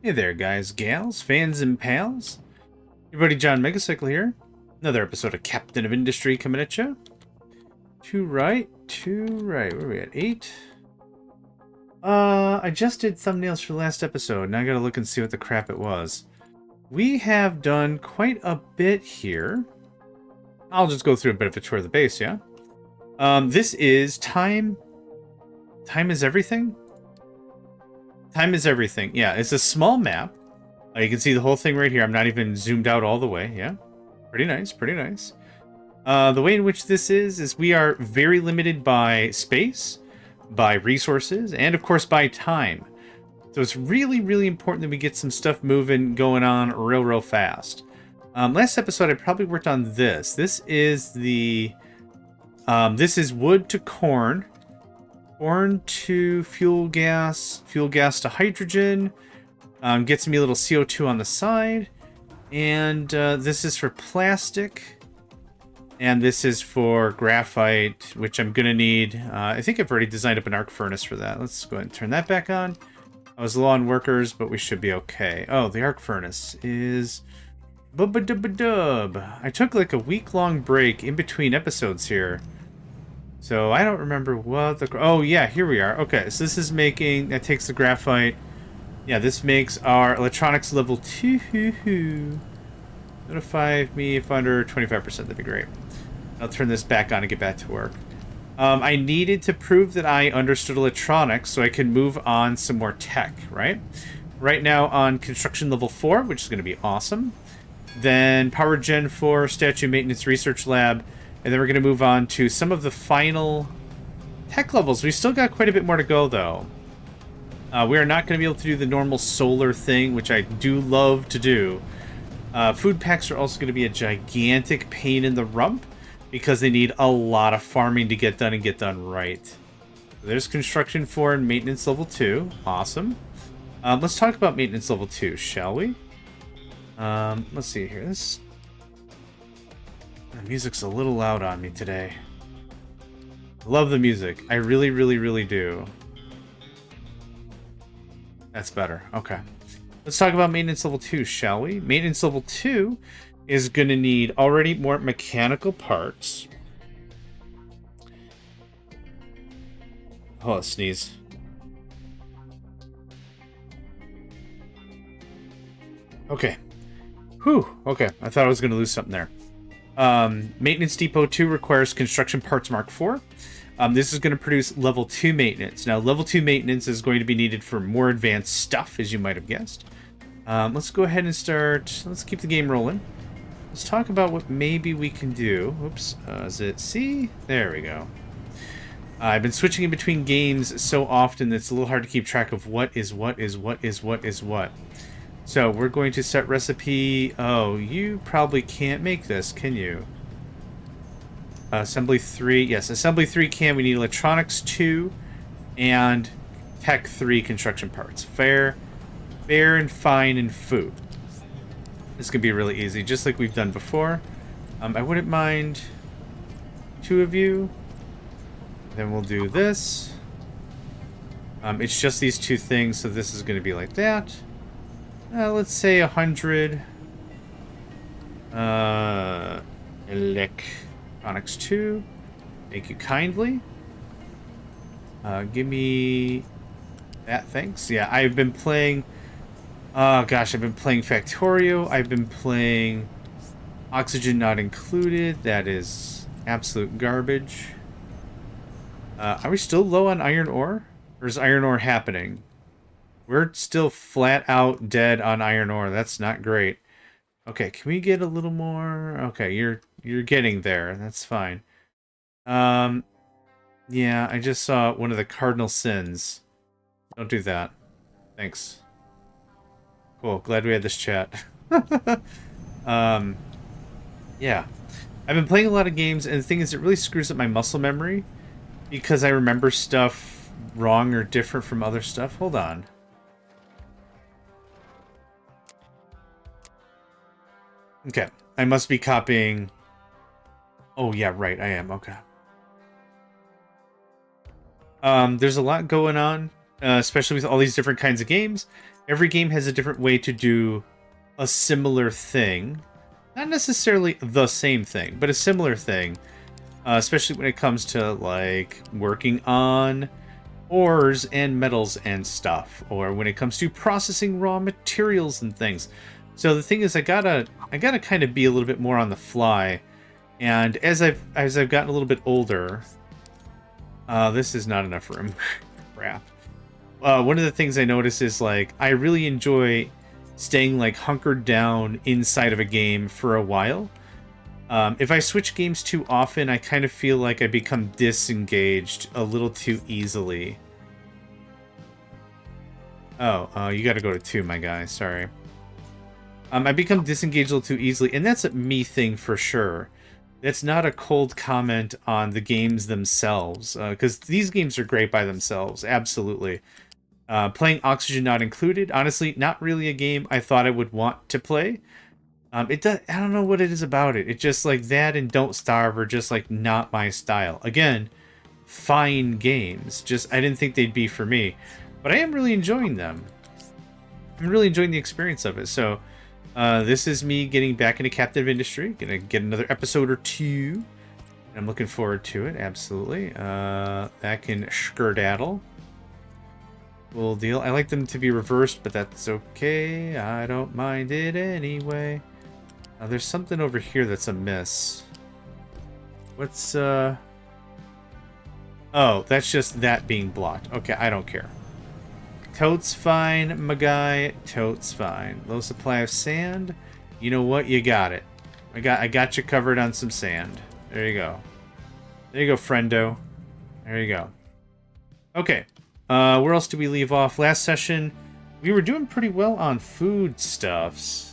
Hey there, guys, gals, fans, and pals. Your buddy JohnMegacycle here. Another episode of Captain of Industry coming at you. Two right. Where are we at? 8. I just did thumbnails for the last episode. Now I gotta look and see what the crap it was. We have done quite a bit here. I'll just go through a bit of a tour of the base, yeah? This is time. Time is everything? Time is everything. Yeah, it's a small map. You can see the whole thing right here. I'm not even zoomed out all the way. Yeah, pretty nice, pretty nice. The way in which this is we are very limited by space, by resources, and of course by time. So it's really, really important that we get some stuff moving, going on real fast. Last episode, I probably worked on this. This is the... this is wood to corn. Corn to fuel gas to hydrogen, gets me a little CO2 on the side, and this is for plastic, and this is for graphite, which I'm gonna need. I think I've already designed up an arc furnace for that. Let's go ahead and turn that back on. I was low on workers, but we should be okay. Oh, the arc furnace is bub-a-dub-a-dub. I took like a week-long break in between episodes here. So I don't remember what the... Oh, yeah, here we are. Okay, so this is making... That takes the graphite. Yeah, this makes our electronics level 2. Notify me if under 25%. That'd be great. I'll turn this back on and get back to work. I needed to prove that I understood electronics so I can move on some more tech, right? Right now on construction level 4, which is going to be awesome. Then power gen 4, statue maintenance research lab. And then we're going to move on to some of the final tech levels. We still got quite a bit more to go, though. We are not going to be able to do the normal solar thing, which I do love to do. Food packs are also going to be a gigantic pain in the rump because they need a lot of farming to get done and get done right. So there's construction 4 and maintenance level 2. Awesome. Let's talk about maintenance level 2, shall we? Let's see here. The music's a little loud on me today. I love the music. I really do. That's better. Okay. Let's talk about maintenance level 2, shall we? Maintenance level 2 is going to need already more mechanical parts. Oh, sneeze. Okay. Whew. Okay. I thought I was going to lose something there. Maintenance Depot 2 requires Construction Parts Mark 4. This is going to produce level 2 maintenance. Now, level 2 maintenance is going to be needed for more advanced stuff, as you might have guessed. Let's go ahead and start. Let's keep the game rolling. Let's talk about what maybe we can do. Oops. Is it C? There we go. I've been switching in between games so often that it's a little hard to keep track of what is what. So we're going to set recipe. Oh, you probably can't make this, can you? Assembly 3. Yes, assembly 3 can. We need electronics 2 and tech 3 construction parts. Fair and fine and food. This could be really easy, just like we've done before. I wouldn't mind 2 of you. Then we'll do this. It's just these 2 things, so this is going to be like that. Let's say 100. Electronics 2. Thank you kindly. Give me that, thanks. Yeah, I've been playing... Oh, gosh, I've been playing Factorio. I've been playing Oxygen Not Included. That is absolute garbage. Are we still low on iron ore? Or is iron ore happening? We're still flat out dead on iron ore. That's not great. Okay, can we get a little more? Okay, you're getting there. That's fine. Yeah, I just saw one of the cardinal sins. Don't do that. Thanks. Cool, glad we had this chat. Yeah. I've been playing a lot of games, and the thing is, it really screws up my muscle memory because I remember stuff wrong or different from other stuff. Hold on. Okay, I must be copying... Oh, yeah, right, I am. Okay. There's a lot going on. especially with all these different kinds of games. Every game has a different way to do a similar thing. Not necessarily the same thing, but a similar thing. Especially when it comes to, like, working on ores and metals and stuff. Or when it comes to processing raw materials and things. So the thing is, I gotta kind of be a little bit more on the fly. And as I've gotten a little bit older... this is not enough room. Crap. One of the things I notice is, like, I really enjoy staying, like, hunkered down inside of a game for a while. If I switch games too often, I kind of feel like I become disengaged a little too easily. Oh, you gotta go to 2, my guy. Sorry. I become disengaged a little too easily, and that's a me thing for sure. That's not a cold comment on the games themselves, because these games are great by themselves, absolutely. Playing Oxygen Not Included, honestly, not really a game I thought I would want to play. I don't know what it is about it. It's just like that and Don't Starve are just like not my style. Again, fine games. Just I didn't think they'd be for me. But I am really enjoying them. I'm really enjoying the experience of it. So this is me getting back into Captive Industry. Gonna get another episode or 2. And I'm looking forward to it, absolutely. Back in Skerdaddle. Cool deal. I like them to be reversed, but that's okay. I don't mind it anyway. There's something over here that's amiss. What's, Oh, that's just that being blocked. Okay, I don't care. Totes fine, my guy. Totes fine. Low supply of sand. You know what? You got it. I got you covered on some sand. There you go. There you go, friendo. There you go. Okay. Where else do we leave off? Last session, we were doing pretty well on foodstuffs.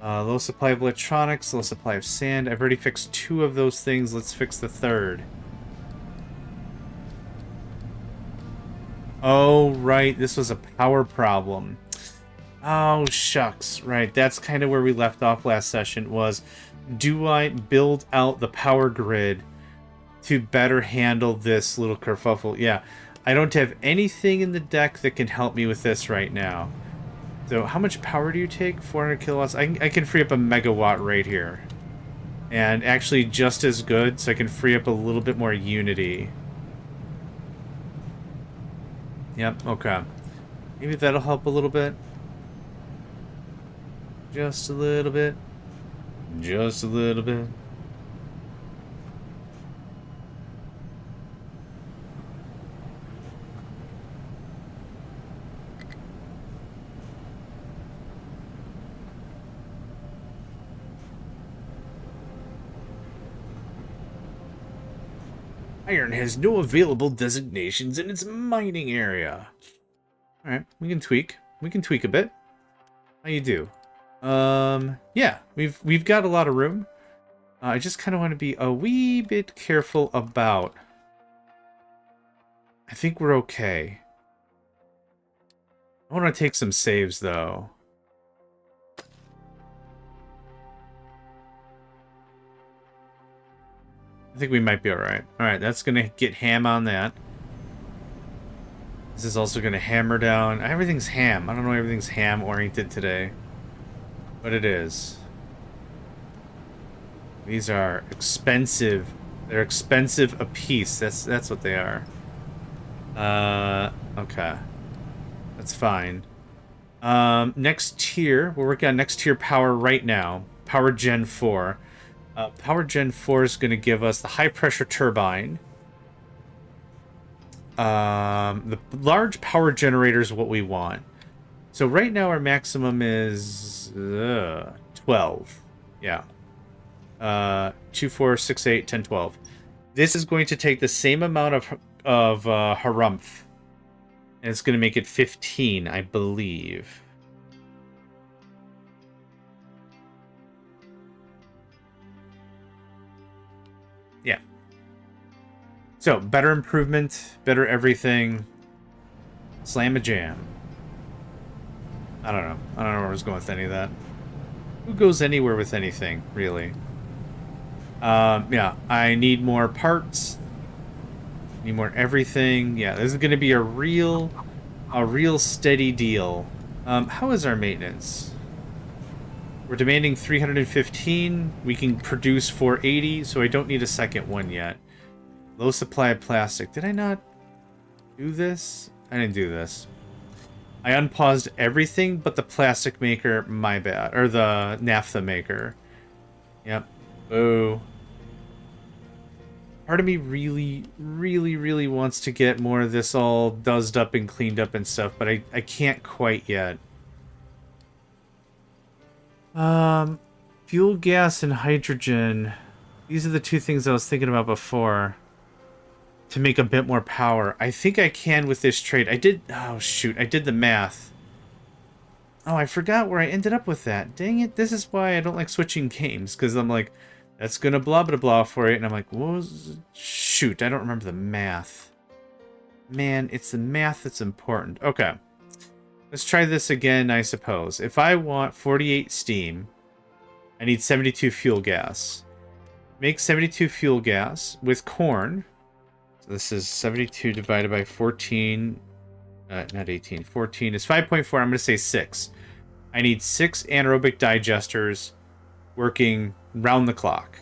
Low supply of electronics, low supply of sand. I've already fixed 2 of those things. Let's fix the 3rd. Oh, right. This was a power problem. Oh, shucks. Right. That's kind of where we left off last session was, do I build out the power grid to better handle this little kerfuffle? Yeah. I don't have anything in the deck that can help me with this right now. So how much power do you take? 400 kilowatts. I can free up a megawatt right here. And actually just as good, so I can free up a little bit more unity. Yep, okay. Maybe that'll help a little bit. Just a little bit. Just a little bit. Iron has no available designations in its mining area. Alright, we can tweak. We can tweak a bit. How you do? Yeah, we've got a lot of room. I just kind of want to be a wee bit careful about... I think we're okay. I want to take some saves, though. I think we might be alright. Alright, that's going to get ham on that. This is also going to hammer down... Everything's ham. I don't know why everything's ham-oriented today. But it is. These are expensive. They're expensive a piece. That's what they are. Okay. That's fine. Next tier. We're working on next tier power right now. Power Gen 4. Power Gen 4 is going to give us the high pressure turbine. The large power generator is what we want. So right now our maximum is 12. Yeah. 2, 4, 6, 8, 10, 12. This is going to take the same amount of harumph. And it's going to make it 15, I believe. Yeah. So, better improvement, better everything. Slam a jam. I don't know. I don't know where I was going with any of that. Who goes anywhere with anything, really? Yeah, I need more parts. Need more everything. Yeah, this is going to be a real steady deal. How is our maintenance? We're demanding 315. We can produce 480, so I don't need a second one yet. Low supply of plastic. Did I not do this? I didn't do this. I unpaused everything but the plastic maker, my bad. Or the naphtha maker. Yep. Boo. Part of me really wants to get more of this all dozzed up and cleaned up and stuff, but I can't quite yet. Fuel gas and hydrogen. These are the two things I was thinking about before. To make a bit more power. I think I can with this trade. I did... Oh, shoot. I did the math. Oh, I forgot where I ended up with that. Dang it. This is why I don't like switching games. Because I'm like, that's going to blah, blah, blah for it. And I'm like, what was... Shoot, I don't remember the math. Man, it's the math that's important. Okay. Let's try this again, I suppose. If I want 48 steam, I need 72 fuel gas. Make 72 fuel gas with corn. So this is 72 divided by 14. Not 18. 14 is 5.4. I'm going to say 6. I need 6 anaerobic digesters working round the clock.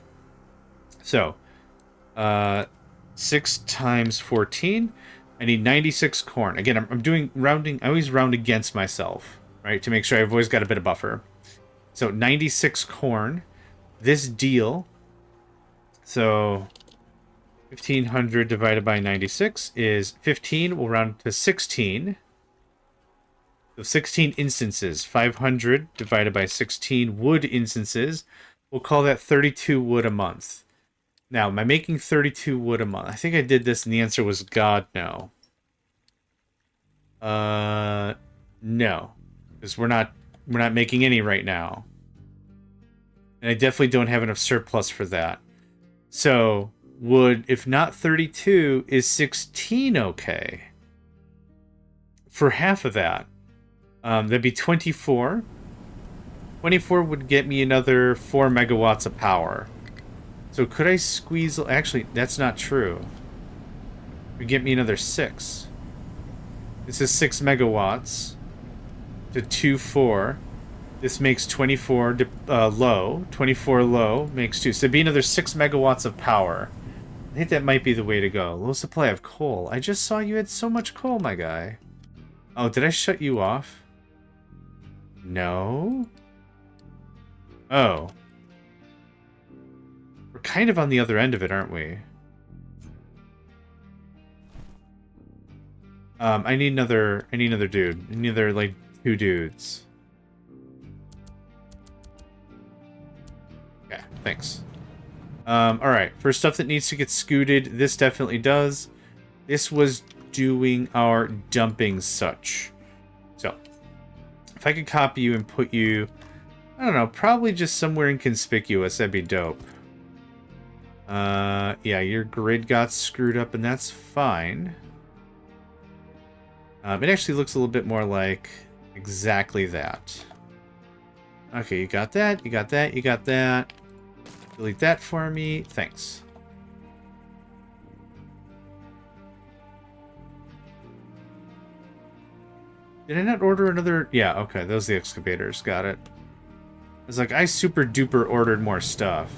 So, 6 times 14. I need 96 corn. Again, I'm doing rounding. I always round against myself, right? To make sure I've always got a bit of buffer. So 96 corn. This deal. So 1,500 divided by 96 is 15. We'll round to 16. So 16 instances. 500 divided by 16 wood instances. We'll call that 32 wood a month. Now, am I making 32 wood a month? I think I did this and the answer was God, no. No. Because we're not making any right now. And I definitely don't have enough surplus for that. So, would, if not 32, is 16 okay? For half of that. That'd be 24. 24 would get me another 4 megawatts of power. So could I squeeze... Actually, that's not true. It would get me another 6. This is 6 megawatts. To 2, 4. This makes 24 low. 24 low makes 2. So it'd be another 6 megawatts of power. I think that might be the way to go. Low supply of coal. I just saw you had so much coal, my guy. Oh, did I shut you off? No? Oh. We're kind of on the other end of it, aren't we? I need another dude. I need another, like, 2 dudes. Okay, thanks. Alright, for stuff that needs to get scooted, this definitely does. This was doing our dumping such. So, if I could copy you and put you, I don't know, probably just somewhere inconspicuous, that'd be dope. Yeah, your grid got screwed up, and that's fine. It actually looks a little bit more like exactly that. Okay, you got that, you got that, you got that. Delete that for me. Thanks. Did I not order another? Yeah, okay, those are the excavators. Got it. I was like, I super duper ordered more stuff.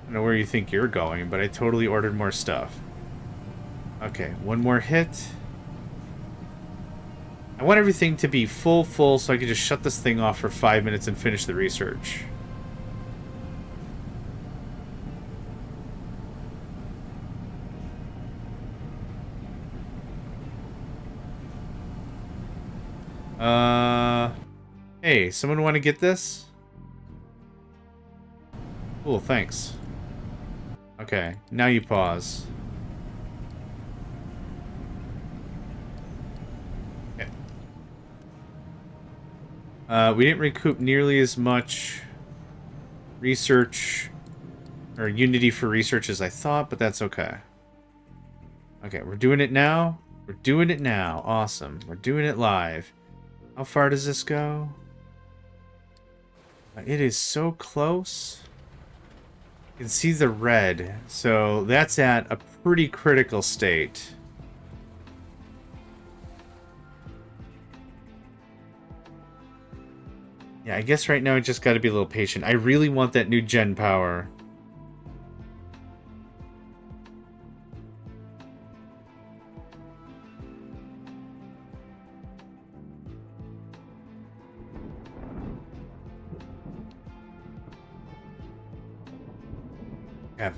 I don't know where you think you're going, but I totally ordered more stuff. Okay, one more hit. I want everything to be full so I can just shut this thing off for 5 minutes and finish the research. Hey, someone want to get this? Cool, thanks. Okay, now you pause. Okay. We didn't recoup nearly as much research or Unity for research as I thought, but that's okay. Okay, we're doing it now. We're doing it now. Awesome. We're doing it live. How far does this go? It is so close. You can see the red. So that's at a pretty critical state. Yeah, I guess right now I just got to be a little patient. I really want that new gen power. Okay.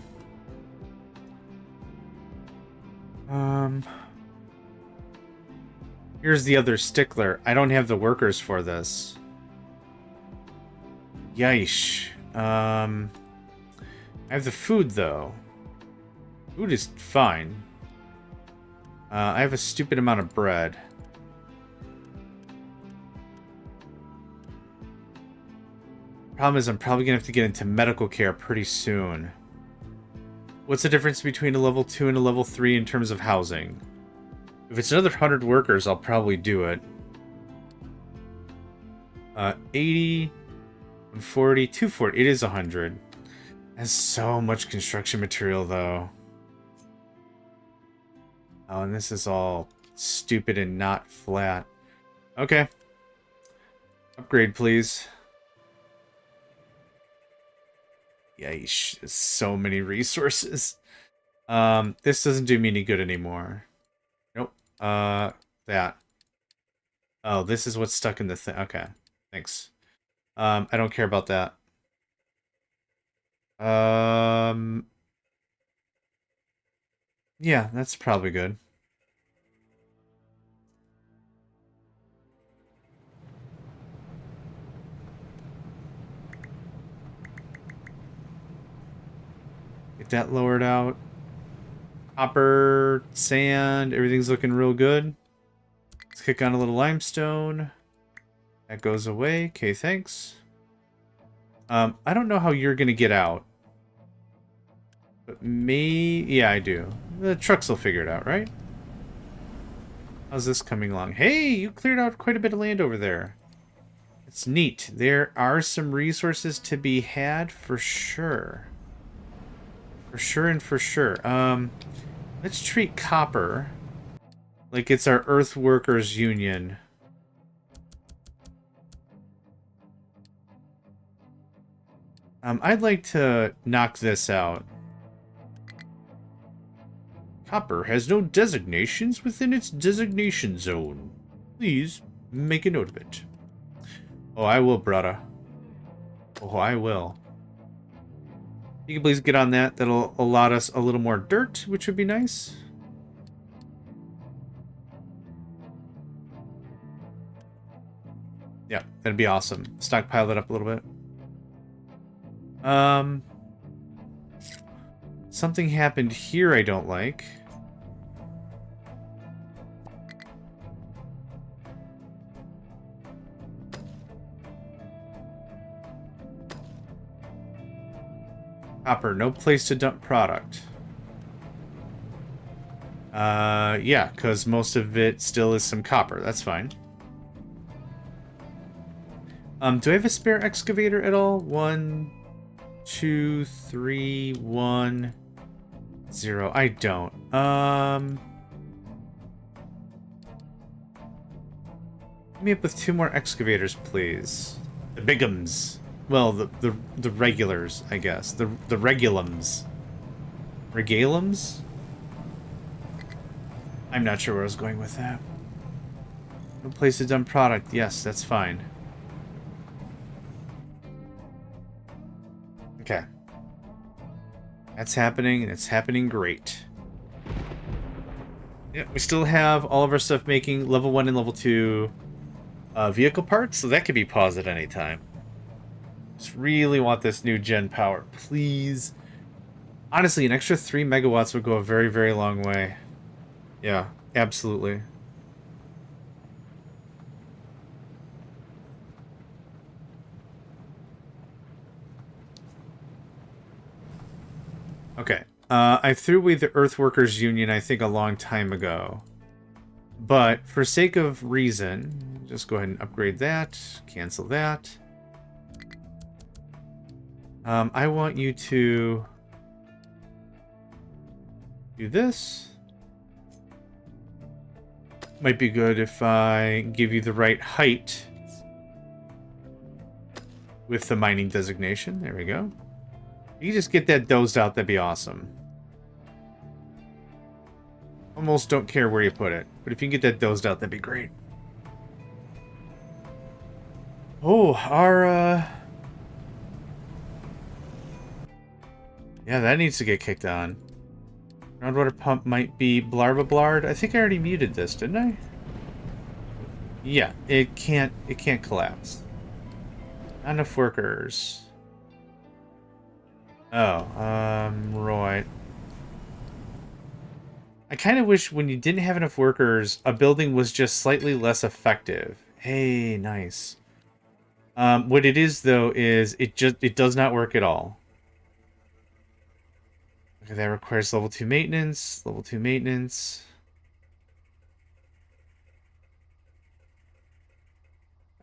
Here's the other stickler. I don't have the workers for this. Yeesh. I have the food, though. Food is fine. I have a stupid amount of bread. Problem is, I'm probably gonna have to get into medical care pretty soon. What's the difference between a level 2 and a level 3 in terms of housing? If it's another 100 workers, I'll probably do it. 80, 140, 240. It is 100. Has so much construction material, though. Oh, and this is all stupid and not flat. Okay. Upgrade, please. Yeesh, so many resources. This doesn't do me any good anymore. Nope. That. Oh, this is what's stuck in the thing. Okay, thanks. I don't care about that. Yeah, that's probably good. Get that lowered out. Copper, sand, everything's looking real good. Let's kick on a little limestone. That goes away. Okay, thanks. I don't know how you're gonna get out. But yeah, I do. The trucks will figure it out, right? How's this coming along? Hey, you cleared out quite a bit of land over there. It's neat. There are some resources to be had for sure. For sure and for sure. Let's treat copper like it's our Earth Workers Union. I'd like to knock this out. Copper has no designations within its designation zone. Please make a note of it. Oh, I will, brother. Oh, I will. You can please get on that. That'll allot us a little more dirt, which would be nice. Yeah, that'd be awesome. Stockpile it up a little bit. Something happened here I don't like. Copper, no place to dump product. Yeah, because most of it still is some copper. That's fine. Do I have a spare excavator at all? 1, 2, 3, 1, 0. I don't. Let me up with 2 more excavators, please. The bigums. Well, the regulars, I guess. The regulums. Regalums? I'm not sure where I was going with that. No place to dump product. Yes, that's fine. Okay. That's happening, and it's happening great. Yeah, we still have all of our stuff making level 1 and level 2 vehicle parts, so that could be paused at any time. Just really want this new gen power, please. Honestly, an extra 3 megawatts would go a very, very long way. Yeah, absolutely. Okay. I threw away the Earthworkers Union, I think, a long time ago. But for sake of reason, just go ahead and upgrade that. Cancel that. I want you to do this. Might be good if I give you the right height with the mining designation. There we go. You just get that dozed out, that'd be awesome. Almost don't care where you put it, but if you can get that dozed out, that'd be great. Oh, our, yeah, that needs to get kicked on. Groundwater pump might be blard. I think I already muted this, didn't I? Yeah, it can't collapse. Not enough workers. Oh, right. I kind of wish when you didn't have enough workers, a building was just slightly less effective. Hey, nice. What it is though is it does not work at all. Okay, that requires level 2 maintenance. Level 2 maintenance.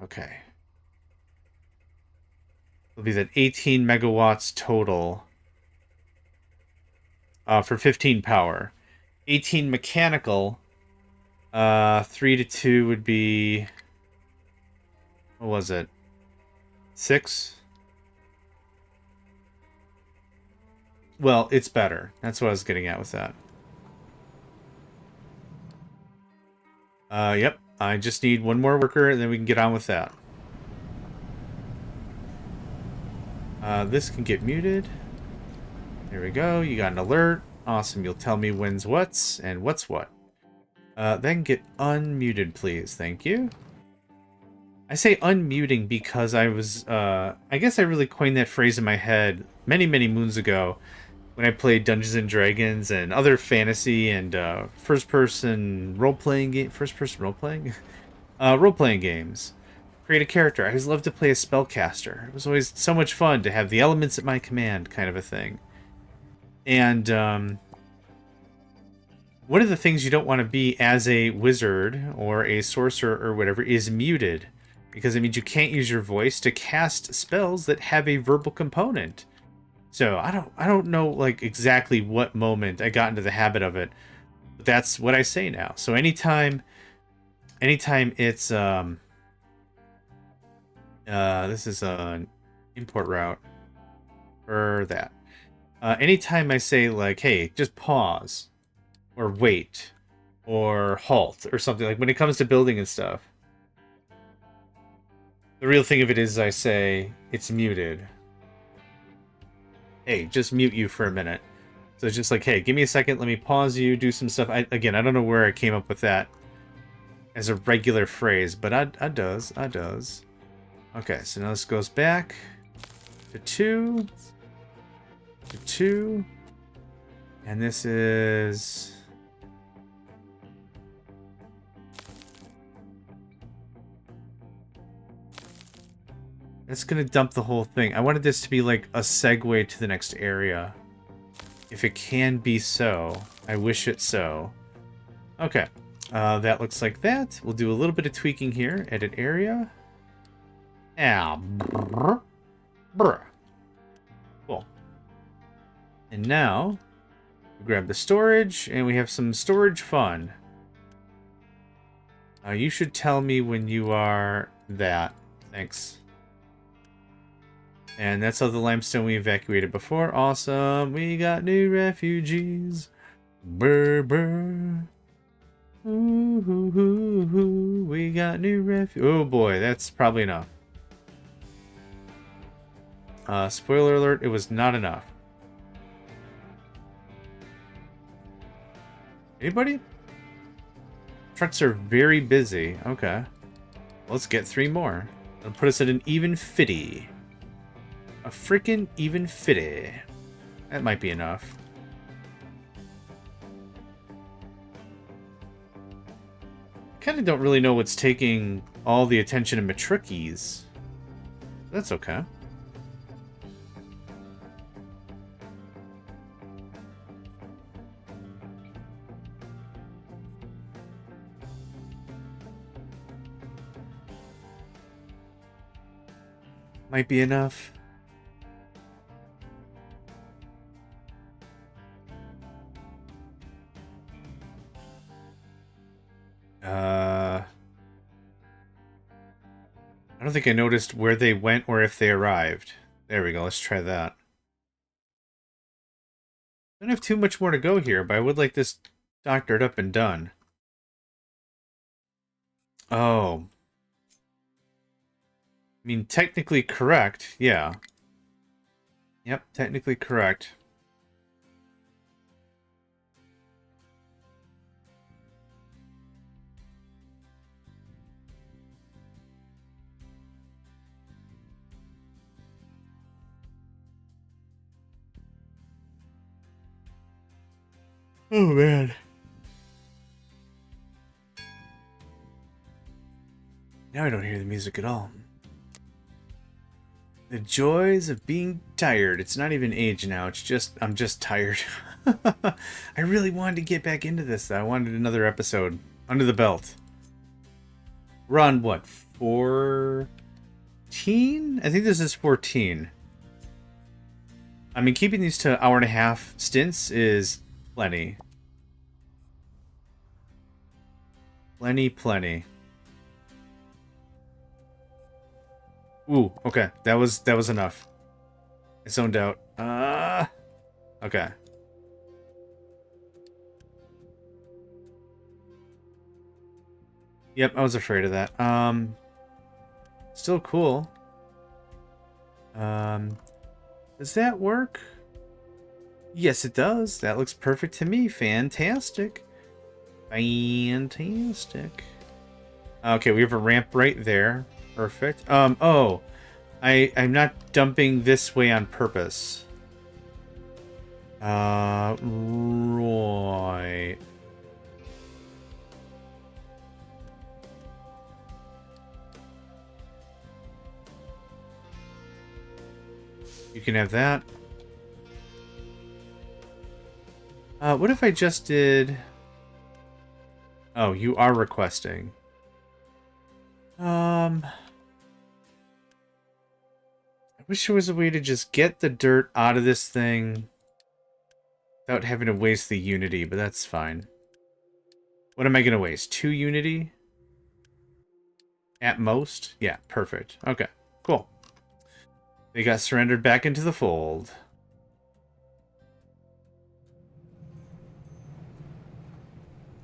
Okay. It'll be that 18 megawatts total. For 15 power. 18 mechanical. 3 to 2 would be... What was it? 6? Well, it's better. That's what I was getting at with that. Yep. I just need one more worker, and then we can get on with that. This can get muted. There we go. You got an alert. Awesome. You'll tell me when's what's and what's what. Then get unmuted, please. Thank you. I say unmuting because I was, I guess I really coined that phrase in my head many, many moons ago when I played Dungeons and Dragons and other fantasy and first-person role-playing games. Create a character. I always loved to play a spellcaster. It was always so much fun to have the elements at my command, kind of a thing. And one of the things you don't want to be as a wizard or a sorcerer or whatever is muted, because it means you can't use your voice to cast spells that have a verbal component. So I don't know like exactly what moment I got into the habit of it, but that's what I say now. So anytime it's this is an import route for that. Anytime I say like, hey, just pause or wait or halt or something, like when it comes to building and stuff, the real thing of it is I say it's muted. Hey, just mute you for a minute. So it's just like, hey, give me a second, let me pause you, do some stuff. Again, I don't know where I came up with that as a regular phrase, but I does. Okay, so now this goes back to 2, to 2, and this is... It's gonna dump the whole thing. I wanted this to be like a segue to the next area. If it can be so. I wish it so. Okay. That looks like that. We'll do a little bit of tweaking here. Edit area. Brr. Cool. And now, we grab the storage, and we have some storage fun. You should tell me when you are that. Thanks. And that's all the limestone we evacuated before. Awesome. We got new refugees. Brr, brr. Ooh, hoo, hoo, hoo. We got new refugees. Oh boy, that's probably enough. Spoiler alert, it was not enough. Anybody? Trucks are very busy. Okay. Let's get 3 more. That'll put us at an even 50. A freaking even 50. That might be enough. Kind of don't really know what's taking all the attention of Matrickies. That's okay. Might be enough. I don't think I noticed where they went or if they arrived. There we go. Let's try that. I don't have too much more to go here, but I would like this doctored up and done. Oh. I mean, technically correct. Yeah. Yep, technically correct. Oh, man. Now I don't hear the music at all. The joys of being tired. It's not even age now. It's just, I'm just tired. I really wanted to get back into this, though. I wanted another episode under the belt. We're on, what, 14? I think this is 14. I mean, keeping these to hour-and-a-half stints is plenty. Plenty. Ooh, okay. That was enough. I zoned out. Okay. Yep, I was afraid of that. Still cool. Does that work? Yes, it does. That looks perfect to me. Fantastic. Fantastic. Okay, we have a ramp right there. Perfect. Oh. I'm not dumping this way on purpose. Right. You can have that. What if I just did... Oh, you are requesting. I wish there was a way to just get the dirt out of this thing without having to waste the Unity, but that's fine. What am I going to waste? 2 Unity? At most? Yeah, perfect. Okay, cool. They got surrendered back into the fold.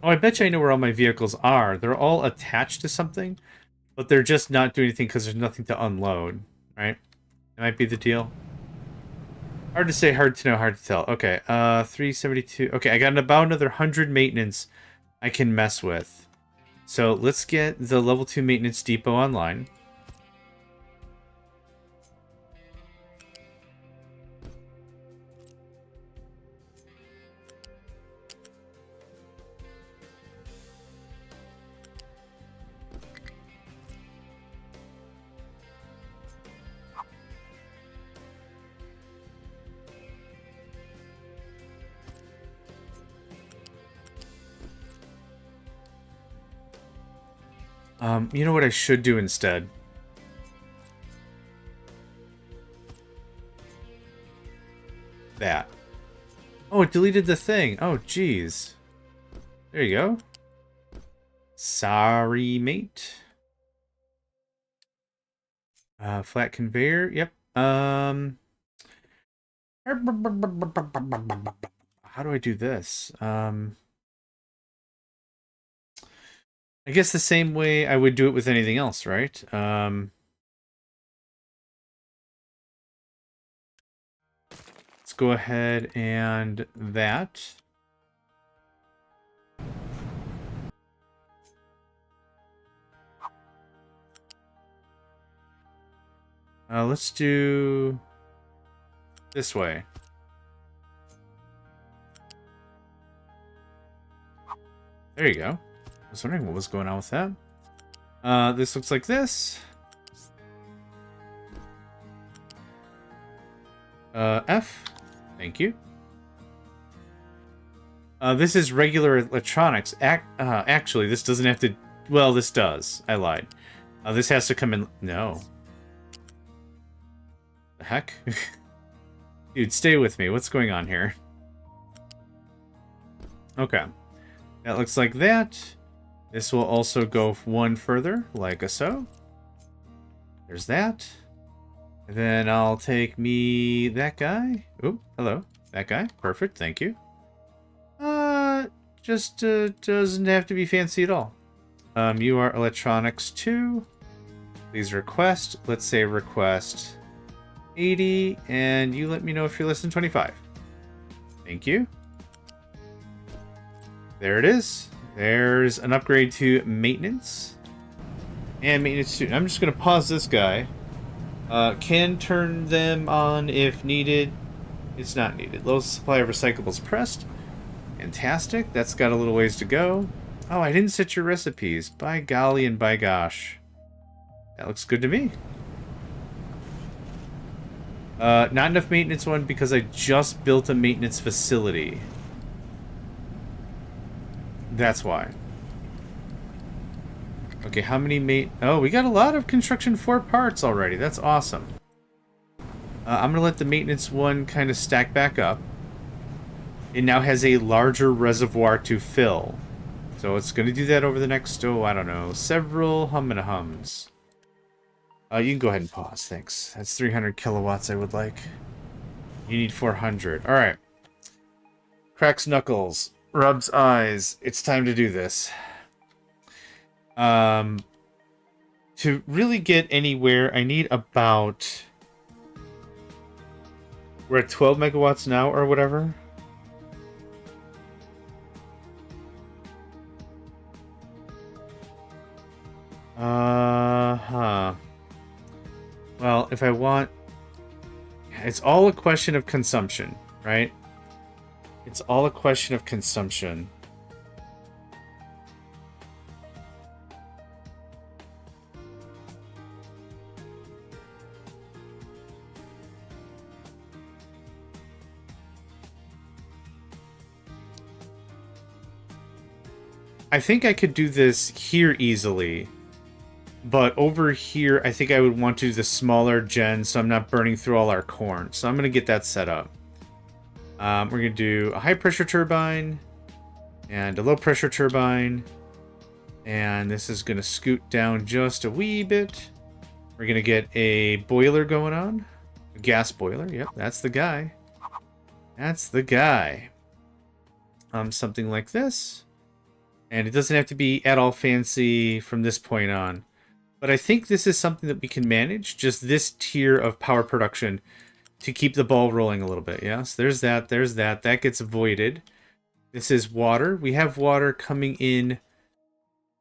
Oh, I bet you I know where all my vehicles are. They're all attached to something, but they're just not doing anything because there's nothing to unload, right? That might be the deal. Hard to say, hard to know, hard to tell. Okay, 372. Okay, I got about another 100 maintenance I can mess with. So let's get the level 2 maintenance depot online. You know what I should do instead? That. Oh, it deleted the thing. Oh, jeez. There you go. Sorry, mate. Flat conveyor. Yep. How do I do this? I guess the same way I would do it with anything else, right? Let's go ahead and that. Let's do this way. There you go. I was wondering what was going on with that. This looks like this. F. Thank you. This is regular electronics. Actually, this doesn't have to... Well, this does. I lied. This has to come in... No. The heck? Dude, stay with me. What's going on here? Okay. That looks like that. This will also go one further, like so. There's that. And then I'll take me that guy. Oh, hello. That guy. Perfect, thank you. Just doesn't have to be fancy at all. You are electronics 2. Please request. Let's say request 80, and you let me know if you're less than 25. Thank you. There it is. There's an upgrade to maintenance. And maintenance student. I'm just going to pause this guy. Can turn them on if needed. It's not needed. Low supply of recyclables pressed. Fantastic. That's got a little ways to go. Oh, I didn't set your recipes. By golly and by gosh. That looks good to me. Not enough maintenance one because I just built a maintenance facility. That's why. Okay, how many Oh, we got a lot of construction 4 parts already. That's awesome. I'm going to let the maintenance one kind of stack back up. It now has a larger reservoir to fill. So it's going to do that over the next, I don't know, several hums. You can go ahead and pause, thanks. That's 300 kilowatts I would like. You need 400. Alright. Cracks knuckles. Rubs eyes. It's time to do this. To really get anywhere, I need about... We're at 12 megawatts now, or whatever. Well, if I want... It's all a question of consumption, right? It's all a question of consumption. I think I could do this here easily. But over here, I think I would want to do the smaller gen so I'm not burning through all our corn. So I'm going to get that set up. We're going to do a high pressure turbine and a low pressure turbine. And this is going to scoot down just a wee bit. We're going to get a boiler going on. A gas boiler. Yep, that's the guy. That's the guy. Something like this. And it doesn't have to be at all fancy from this point on. But I think this is something that we can manage. Just this tier of power production to keep the ball rolling a little bit. Yes, there's that. There's that. That gets avoided. This is water. We have water coming in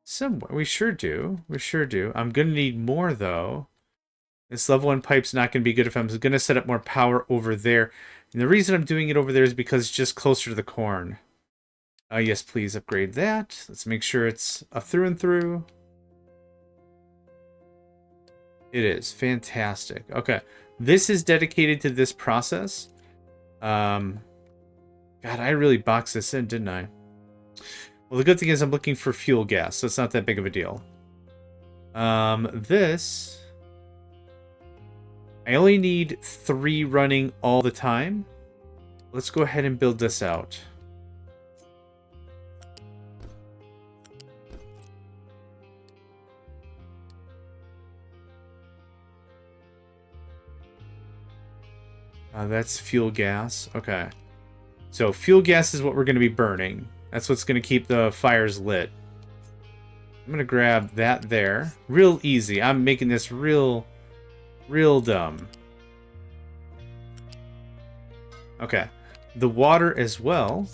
somewhere. We sure do. We sure do. I'm going to need more, though. This level 1 pipe's not going to be good if I'm going to set up more power over there. And the reason I'm doing it over there is because it's just closer to the corn. Yes, please upgrade that. Let's make sure it's a through and through. It is. Fantastic. Okay. This is dedicated to this process. God, I really boxed this in, didn't I? Well, the good thing is I'm looking for fuel gas, so it's not that big of a deal. This... I only need 3 running all the time. Let's go ahead and build this out. That's fuel gas. Okay. So fuel gas is what we're going to be burning. That's what's going to keep the fires lit. I'm going to grab that there. Real easy. I'm making this real dumb. Okay. The water as well.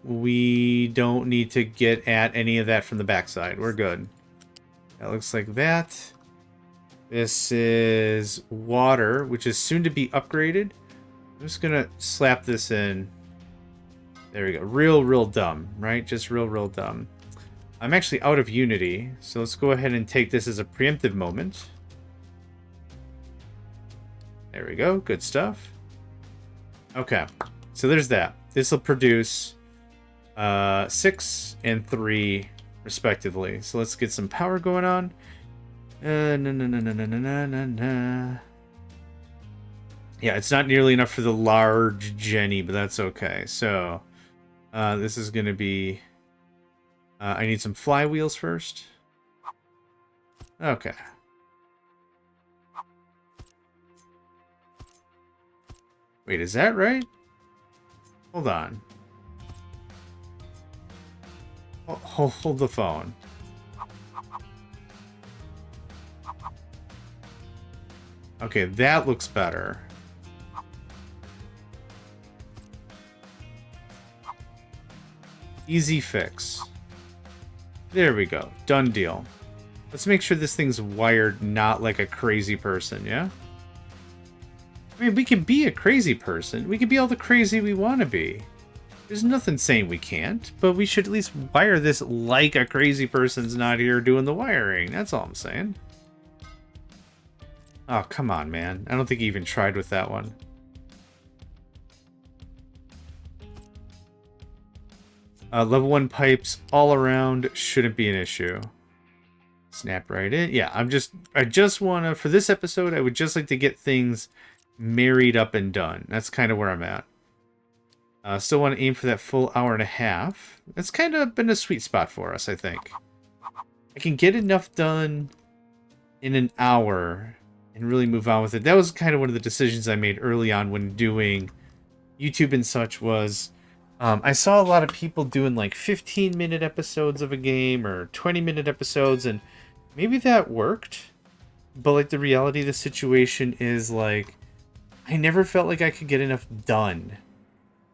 We don't need to get at any of that from the backside. We're good. That looks like that. This is water, which is soon to be upgraded. I'm just gonna slap this in. There we go. Real dumb, right? Just real dumb. I'm actually out of Unity, so let's go ahead and take this as a preemptive moment. There we go. Good stuff. Okay, so there's that. This will produce 6 and 3 respectively. So let's get some power going on. Yeah, it's not nearly enough for the large Jenny, but that's okay. So This is going to be... I need some flywheels first. Okay. Wait, is that right? Hold on. Hold the phone. Okay, that looks better. Easy fix. There we go. Done deal. Let's make sure this thing's wired not like a crazy person, yeah? I mean, we can be a crazy person. We can be all the crazy we want to be. There's nothing saying we can't, but we should at least wire this like a crazy person's not here doing the wiring. That's all I'm saying. Oh, come on, man. I don't think he even tried with that one. Level 1 pipes all around shouldn't be an issue. Snap right in. Yeah, I just want to, for this episode, I would just like to get things married up and done. That's kind of where I'm at. Still want to aim for that full hour and a half. That's kind of been a sweet spot for us, I think. I can get enough done in an hour and really move on with it. That was kind of one of the decisions I made early on when doing YouTube and such was... I saw a lot of people doing like 15-minute episodes of a game or 20-minute episodes, and maybe that worked. But like the reality of the situation is like, I never felt like I could get enough done.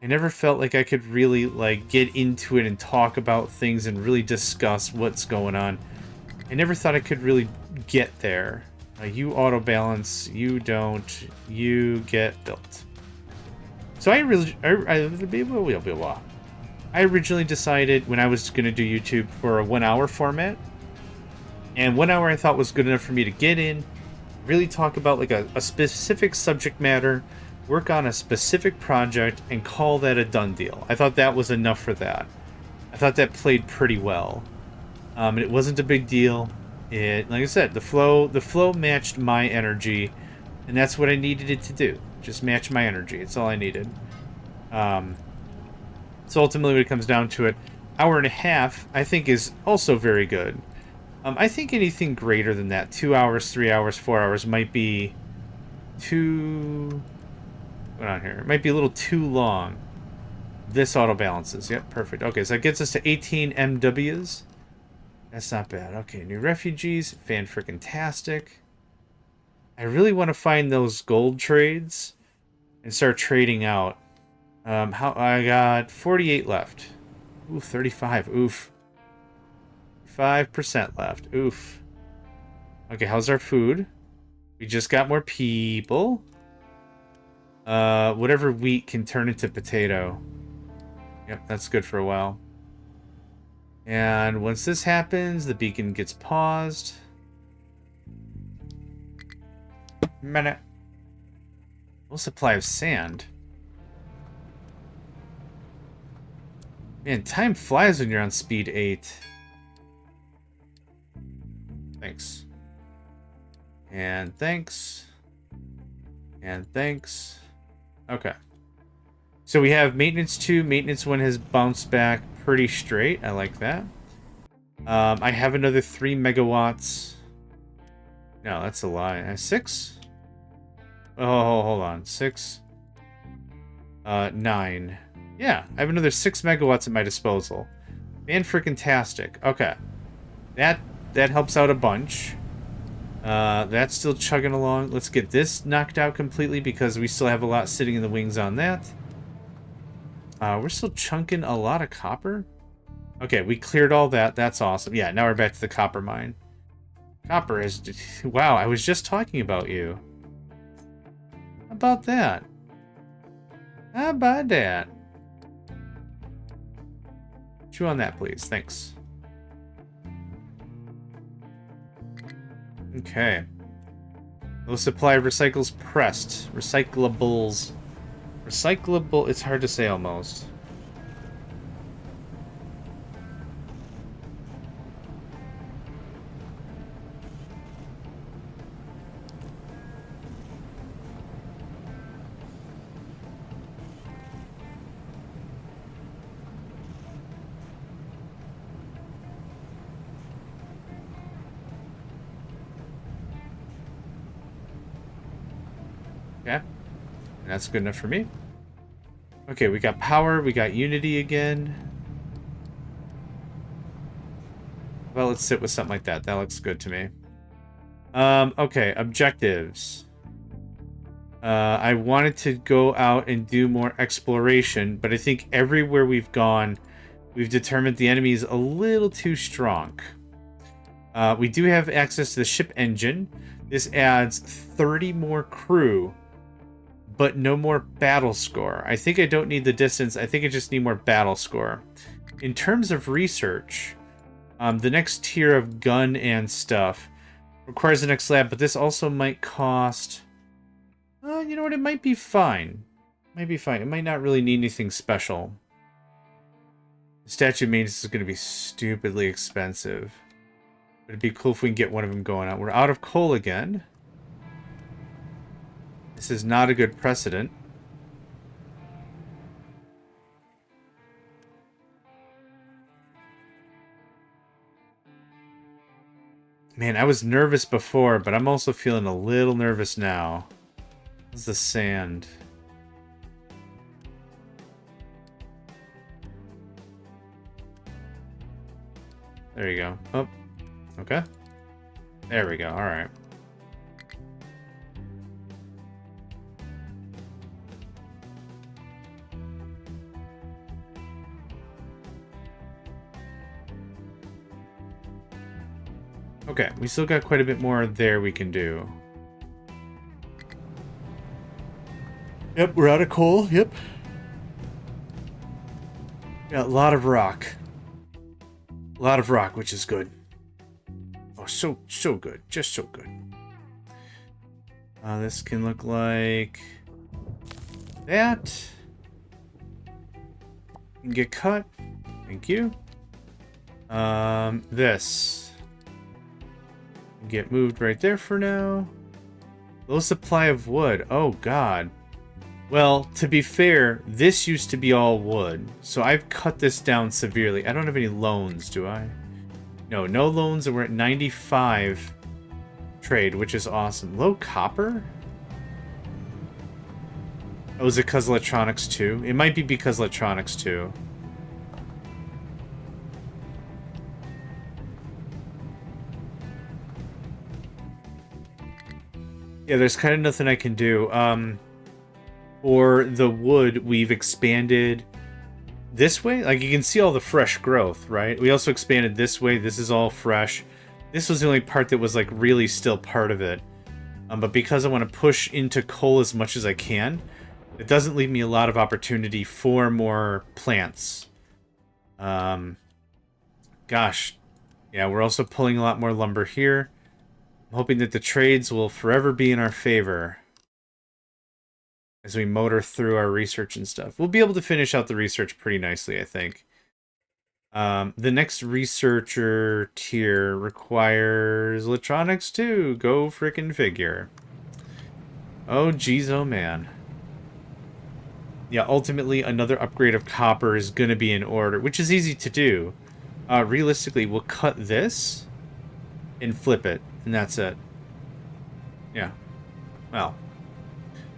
I never felt like I could really like get into it and talk about things and really discuss what's going on. I never thought I could really get there. You auto balance, you don't, you get built. So I originally decided when I was going to do YouTube for a 1 hour format. And 1 hour I thought was good enough for me to get in, really talk about like a specific subject matter, work on a specific project, and call that a done deal. I thought that was enough for that. I thought that played pretty well. And it wasn't a big deal. It, like I said, the flow matched my energy, and that's what I needed it to do. Just match my energy. It's all I needed. So ultimately, when it comes down to it, hour and a half, I think, is also very good. I think anything greater than that, 2 hours, 3 hours, 4 hours, might be too... What's on here? It might be a little too long. This auto balances. Yep, perfect. Okay, so that gets us to 18 MWs. That's not bad. Okay, new refugees. Fan-frickin-tastic. I really want to find those gold trades and start trading out. How I got 48 left. Ooh, 35. Oof. 5% left. Oof. Okay, how's our food? We just got more people. Whatever wheat can turn into potato. Yep, that's good for a while. And once this happens, the beacon gets paused. Minute. Full supply of sand. Man, time flies when you're on speed 8. Thanks. And thanks. And thanks. Okay. So we have maintenance 2. Maintenance 1 has bounced back pretty straight. I like that. I have another 3 megawatts. No, that's a lie. 6? Oh, hold on. 6. 9. Yeah, I have another 6 megawatts at my disposal. Man-frickin-tastic. Okay. That helps out a bunch. That's still chugging along. Let's get this knocked out completely because we still have a lot sitting in the wings on that. We're still chunking a lot of copper. Okay, we cleared all that. That's awesome. Yeah, now we're back to the copper mine. Copper is... Wow, I was just talking about you. How about that? How about that? Chew on that, please. Thanks. Okay. Low supply of recycles pressed. Recyclables. Recyclable... It's hard to say almost. Okay. That's good enough for me. Okay, we got power. We got unity again. Well, let's sit with something like that. That looks good to me. Okay, objectives. I wanted to go out and do more exploration, but I think everywhere we've gone, we've determined the enemy is a little too strong. We do have access to the ship engine. This adds 30 more crew, but no more battle score. I think I don't need the distance. I think I just need more battle score. In terms of research, the next tier of gun and stuff requires the next lab, but this also might cost... you know what? It might be fine. Might be fine. It might not really need anything special. The statue maintenance is going to be stupidly expensive. But it'd be cool if we can get one of them going out. We're out of coal again. This is not a good precedent. Man, I was nervous before, but I'm also feeling a little nervous now. What's the sand? There you go. Oh, okay. There we go. All right. Okay, we still got quite a bit more there we can do. Yep, we're out of coal. Yep. Got a lot of rock. A lot of rock, which is good. Oh, so good. Just so good. This can look like that. Can get cut. Thank you. This. Get moved right there for now. Low supply of wood. Oh, God. Well, to be fair, this used to be all wood, so I've cut this down severely. I don't have any loans, do I? No, no loans, and we're at 95 trade, which is awesome. Low copper? Oh, is it because electronics too? It might be because electronics too. Yeah, there's kind of nothing I can do. For the wood, we've expanded this way. Like, you can see all the fresh growth, right? We also expanded this way. This is all fresh. This was the only part that was, like, really still part of it. But because I want to push into coal as much as I can, it doesn't leave me a lot of opportunity for more plants. Gosh. Yeah, we're also pulling a lot more lumber here. I'm hoping that the trades will forever be in our favor as we motor through our research and stuff. We'll be able to finish out the research pretty nicely, I think. The next researcher tier requires electronics too. Go frickin' figure. Oh, geez, oh man. Yeah, ultimately, another upgrade of copper is going to be in order, which is easy to do. Realistically, we'll cut this and flip it, and that's it. Yeah. Well,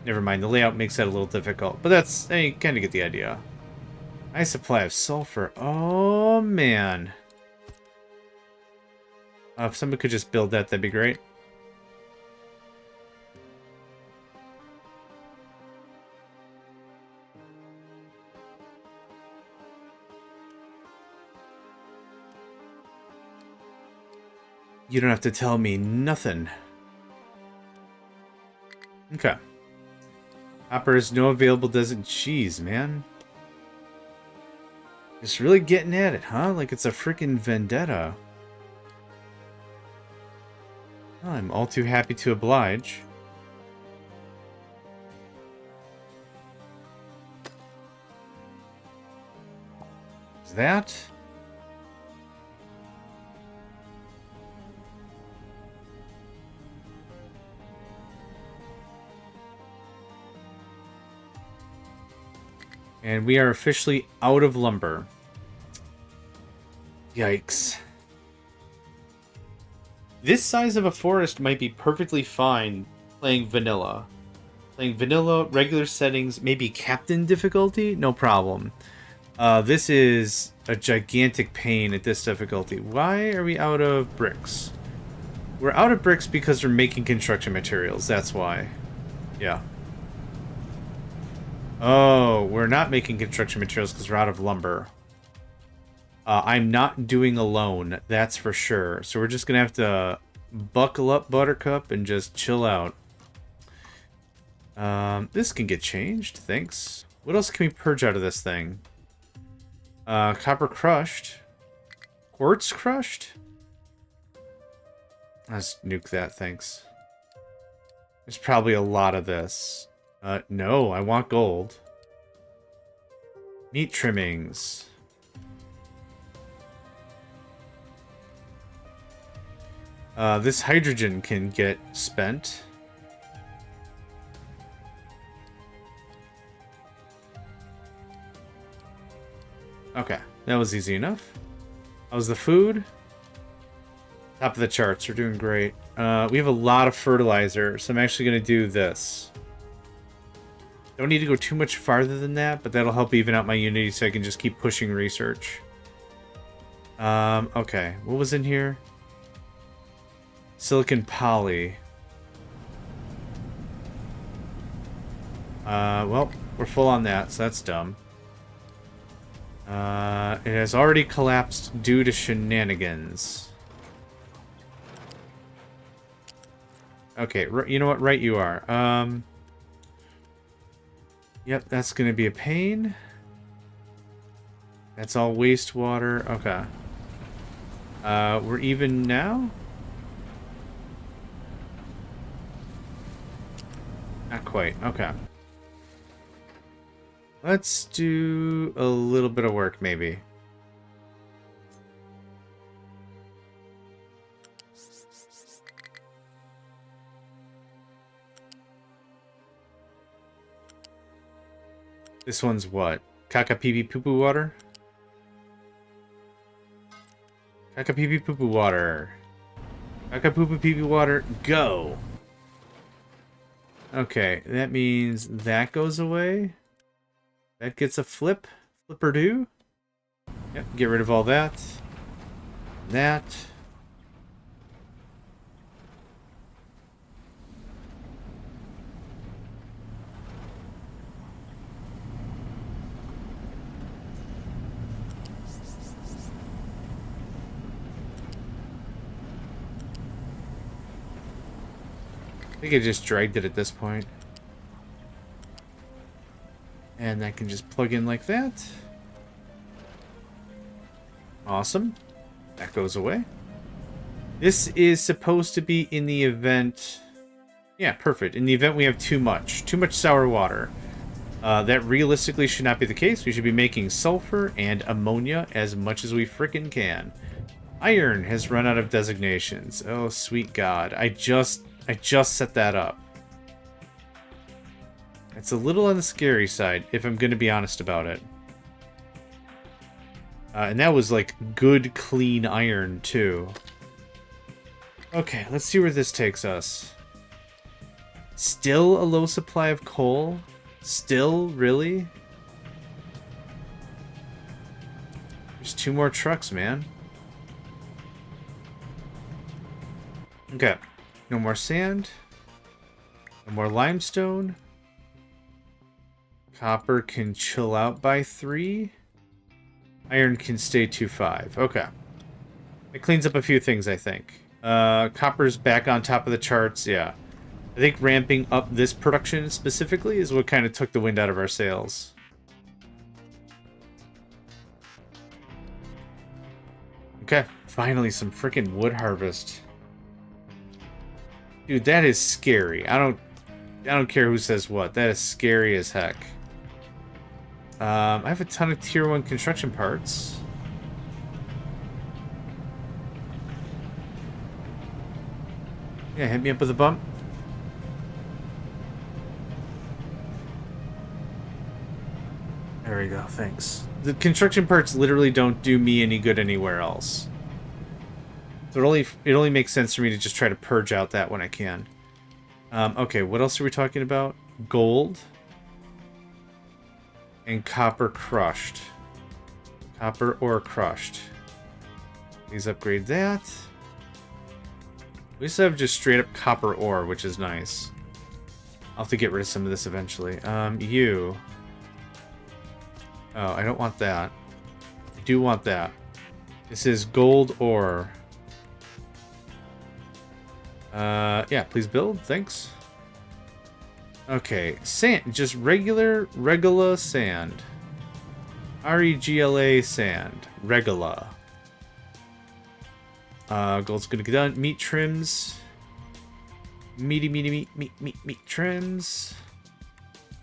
never mind. The layout makes that a little difficult, but that's, I kind of get the idea. High supply of sulfur. Oh, man. If somebody could just build that, that'd be great. You don't have to tell me nothing. Okay. Copper is no available doesn't. Jeez, man. Just really getting at it, huh? Like it's a freaking vendetta. Oh, I'm all too happy to oblige. Is that? And we are officially out of lumber. Yikes. This size of a forest might be perfectly fine playing vanilla. Playing vanilla, regular settings, maybe captain difficulty? No problem. This is a gigantic pain at this difficulty. Why are we out of bricks? We're out of bricks because we're making construction materials. That's why. Yeah. Oh, we're not making construction materials because we're out of lumber. I'm not doing alone, that's for sure. So we're just going to have to buckle up, Buttercup, and just chill out. This can get changed, thanks. What else can we purge out of this thing? Copper crushed. Quartz crushed? Let's nuke that, thanks. There's probably a lot of this. No, I want gold. Meat trimmings. This hydrogen can get spent. Okay, that was easy enough. How's the food? Top of the charts, we're doing great. We have a lot of fertilizer, so I'm actually going to do this. Don't need to go too much farther than that, but that'll help even out my unity so I can just keep pushing research. Okay, what was in here? Silicon poly. Well, we're full on that, so that's dumb. It has already collapsed due to shenanigans. Okay, you know what? Right you are. Yep, that's gonna be a pain. That's all wastewater. Okay. We're even now? Not quite. Okay. Let's do a little bit of work, maybe. This one's what? Kaka-pee-pee poo-poo water? Kaka-pee-pee poo-poo water. Kaka-poo-poo-pee-pee water, go! Okay, that means that goes away. That gets a flip. Flipper-do. Yep, get rid of all that. That. I think I just dragged it at this point. And I can just plug in like that. Awesome. That goes away. This is supposed to be in the event... Yeah, perfect. In the event we have too much sour water. That realistically should not be the case. We should be making sulfur and ammonia as much as we frickin' can. Iron has run out of designations. Oh, sweet God. I just set that up. It's a little on the scary side, if I'm going to be honest about it. And that was, like, good, clean iron, too. Okay, let's see where this takes us. Still a low supply of coal? Still? Really? There's 2 more trucks, man. Okay. No more sand. No more limestone. Copper can chill out by 3. Iron can stay 2-5. Okay. It cleans up a few things, I think. Copper's back on top of the charts. Yeah. I think ramping up this production specifically is what kind of took the wind out of our sails. Okay. Finally, some freaking wood harvest. Dude, that is scary. I don't care who says what. That is scary as heck. I have a ton of tier 1 construction parts. Yeah, hit me up with a bump. There we go, thanks. The construction parts literally don't do me any good anywhere else. So it only makes sense for me to just try to purge out that when I can. Okay, what else are we talking about? gold and copper crushed. Copper ore crushed. Please upgrade that. We still have just straight up copper ore, which is nice. I'll have to get rid of some of this eventually. You. Oh, I don't want that. I do want that. This is gold ore. Yeah, please build. Thanks. Okay, sand. Just regular sand. REGLA sand. Regula. Gold's gonna get done. Meat trims. Meat trims.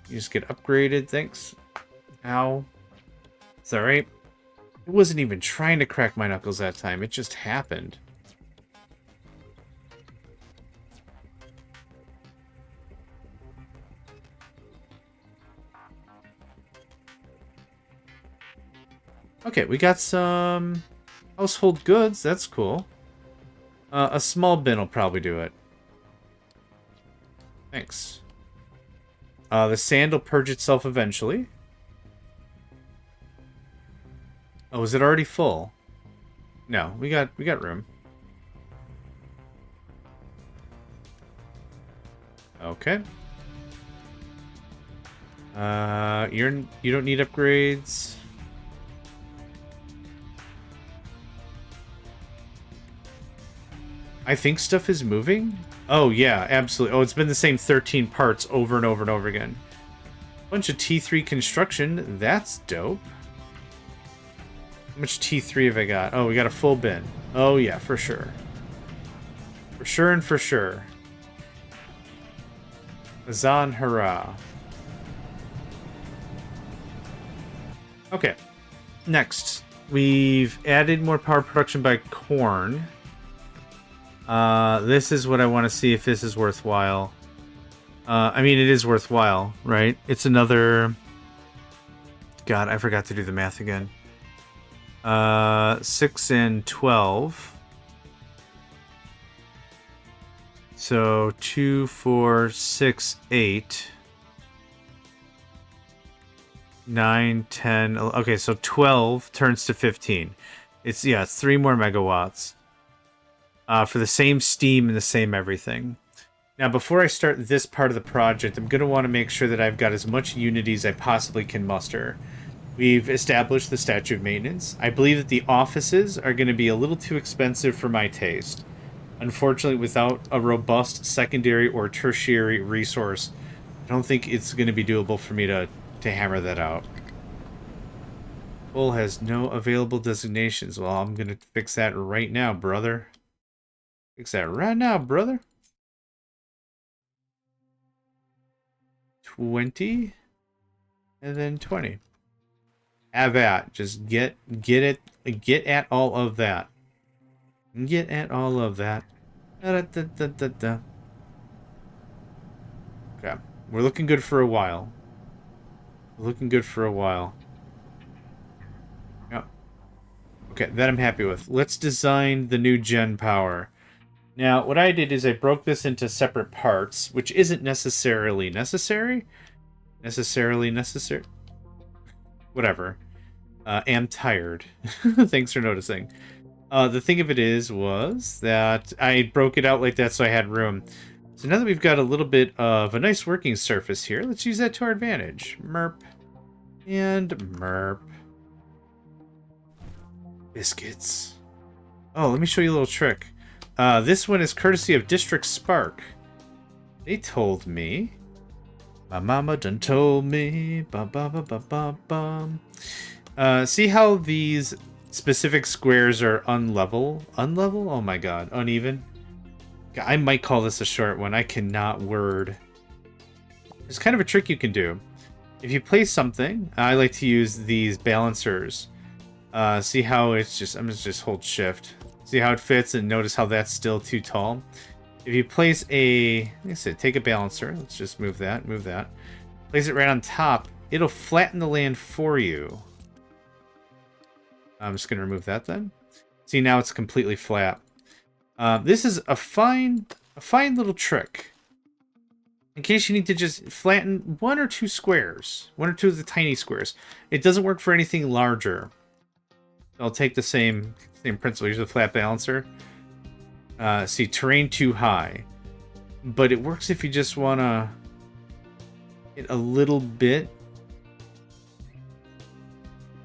You just get upgraded. Thanks. Ow. It's alright. I wasn't even trying to crack my knuckles that time. It just happened. Okay, we got some household goods. That's cool. A small bin will probably do it. Thanks. The sand will purge itself eventually. Oh, is it already full? No, we got room. Okay. You don't need upgrades. I think stuff is moving. Oh yeah, absolutely. Oh, it's been the same 13 parts over and over and over again. Bunch of T3 construction. That's dope. How much T3 have I got? Oh, we got a full bin. Oh yeah, for sure. For sure and for sure. Azan hurrah. Okay. Next, we've added more power production by corn. This is what I want to see if this is worthwhile. I mean, it is worthwhile, right? It's another... God, I forgot to do the math again. 6 and 12. So 2, 4, 6, 8. 9, 10... Okay, so 12 turns to 15. It's 3 more megawatts. For the same steam and the same everything. Now, before I start this part of the project, I'm going to want to make sure that I've got as much unity as I possibly can muster. We've established the statue of maintenance. I believe that the offices are going to be a little too expensive for my taste. Unfortunately, without a robust secondary or tertiary resource, I don't think it's going to be doable for me to hammer that out. Bull has no available designations. Well, I'm going to fix that right now, brother. Fix that right now, brother. 20. And then 20. Have at. Just get at all of that. Get at all of that. Da-da-da-da-da-da. Okay. We're looking good for a while. Looking good for a while. Yep. Okay, that I'm happy with. Let's design the new gen power. Now, what I did is I broke this into separate parts, which isn't necessarily necessary. Whatever. Am tired. Thanks for noticing. The thing of it was that I broke it out like that so I had room. So now that we've got a little bit of a nice working surface here, let's use that to our advantage. Merp. And merp. Biscuits. Oh, let me show you a little trick. This one is courtesy of District Spark. They told me. My mama done told me. Ba ba ba ba ba bum. See how these specific squares are unlevel? Unlevel? Oh my god. Uneven? I might call this a short one. I cannot word. There's kind of a trick you can do. If you place something, I like to use these balancers. See how it's just... I'm going to just hold shift. See how it fits and notice how that's still too tall. If you place a... Like I said, take a balancer. Let's just move that. Move that. Place it right on top. It'll flatten the land for you. I'm just going to remove that then. See, now it's completely flat. This is a fine little trick. In case you need to just flatten one or two squares. One or two of the tiny squares. It doesn't work for anything larger. I'll take the same principle. Use the flat balancer. See, terrain too high. But it works if you just want to hit a little bit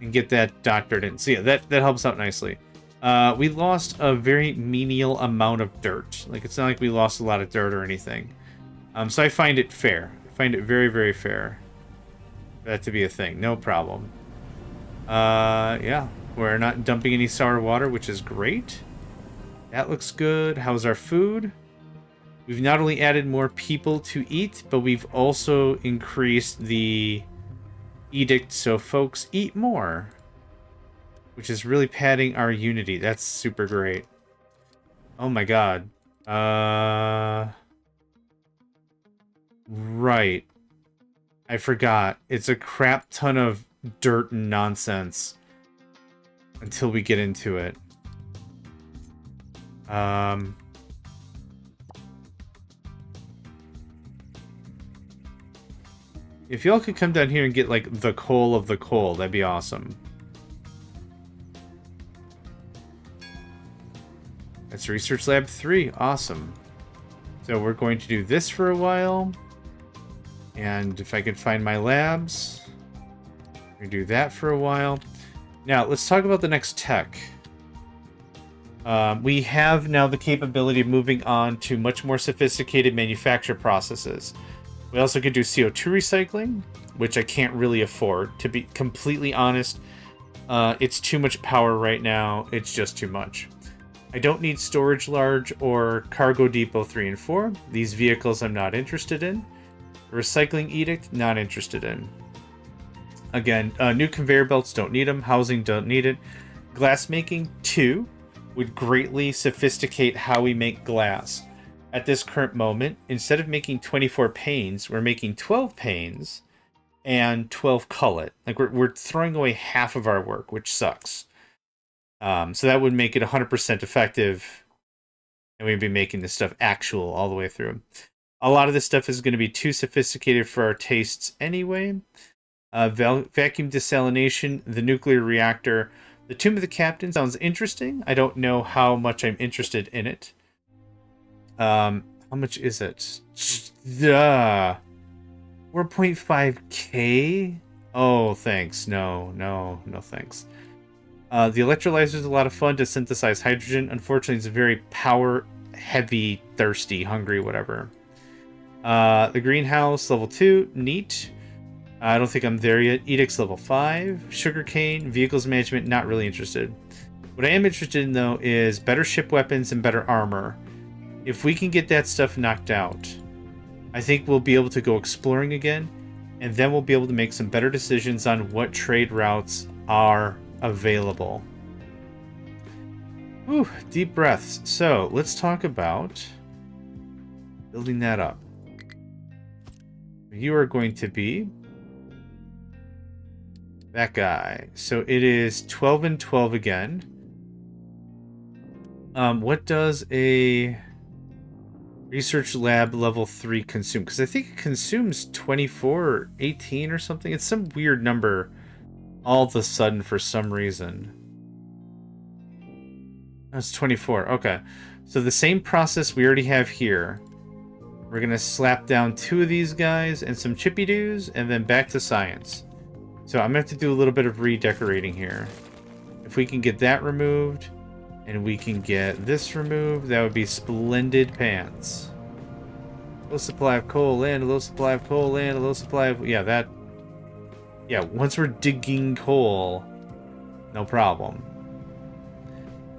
and get that doctored in. So yeah, that helps out nicely. We lost a very menial amount of dirt. Like, it's not like we lost a lot of dirt or anything. So I find it fair. I find it very, very fair for that to be a thing. No problem. Yeah. We're not dumping any sour water, which is great. That looks good. How's our food? We've not only added more people to eat, but we've also increased the edict so folks eat more, which is really padding our unity. That's super great. Oh my god. Right. I forgot. It's a crap ton of dirt and nonsense until we get into it. If y'all could come down here and get, like, the coal of the coal, that'd be awesome. That's Research Lab 3. Awesome. So we're going to do this for a while. And if I could find my labs, we're going to do that for a while. Now, let's talk about the next tech. We have now the capability of moving on to much more sophisticated manufacture processes. We also could do CO2 recycling, which I can't really afford. To be completely honest, it's too much power right now. It's just too much. I don't need storage large or cargo depot 3 and 4. These vehicles I'm not interested in. Recycling edict, not interested in. Again, new conveyor belts, don't need them. Housing, don't need it. Glass making, 2, would greatly sophisticate how we make glass. At this current moment, instead of making 24 panes, we're making 12 panes and 12 cullet. Like, we're throwing away half of our work, which sucks. So that would make it 100% effective, and we'd be making this stuff actual all the way through. A lot of this stuff is going to be too sophisticated for our tastes anyway. Vacuum desalination, the nuclear reactor, the Tomb of the Captain sounds interesting. I don't know how much I'm interested in it. How much is it? 4.5k? Oh, thanks. No, thanks. The electrolyzer is a lot of fun to synthesize hydrogen. Unfortunately, it's very power heavy, thirsty, hungry, whatever. The greenhouse, level 2, neat. I don't think I'm there yet. Edicts, level 5. Sugarcane, vehicles management, not really interested. What I am interested in, though, is better ship weapons and better armor. If we can get that stuff knocked out, I think we'll be able to go exploring again, and then we'll be able to make some better decisions on what trade routes are available. Whew, deep breaths. So, let's talk about building that up. You are going to be that guy. So it is 12 and 12 again. What does a research lab level 3 consume? Because I think it consumes 24 or 18 or something. It's some weird number all of a sudden for some reason. That's 24. Okay. So the same process we already have here. We're going to slap down 2 of these guys and some chippy-doos, and then back to science. So I'm going to have to do a little bit of redecorating here. If we can get that removed, and we can get this removed, that would be splendid pants. Low supply of coal and a low supply of coal and a low supply of... Yeah, that... Yeah, once we're digging coal, no problem.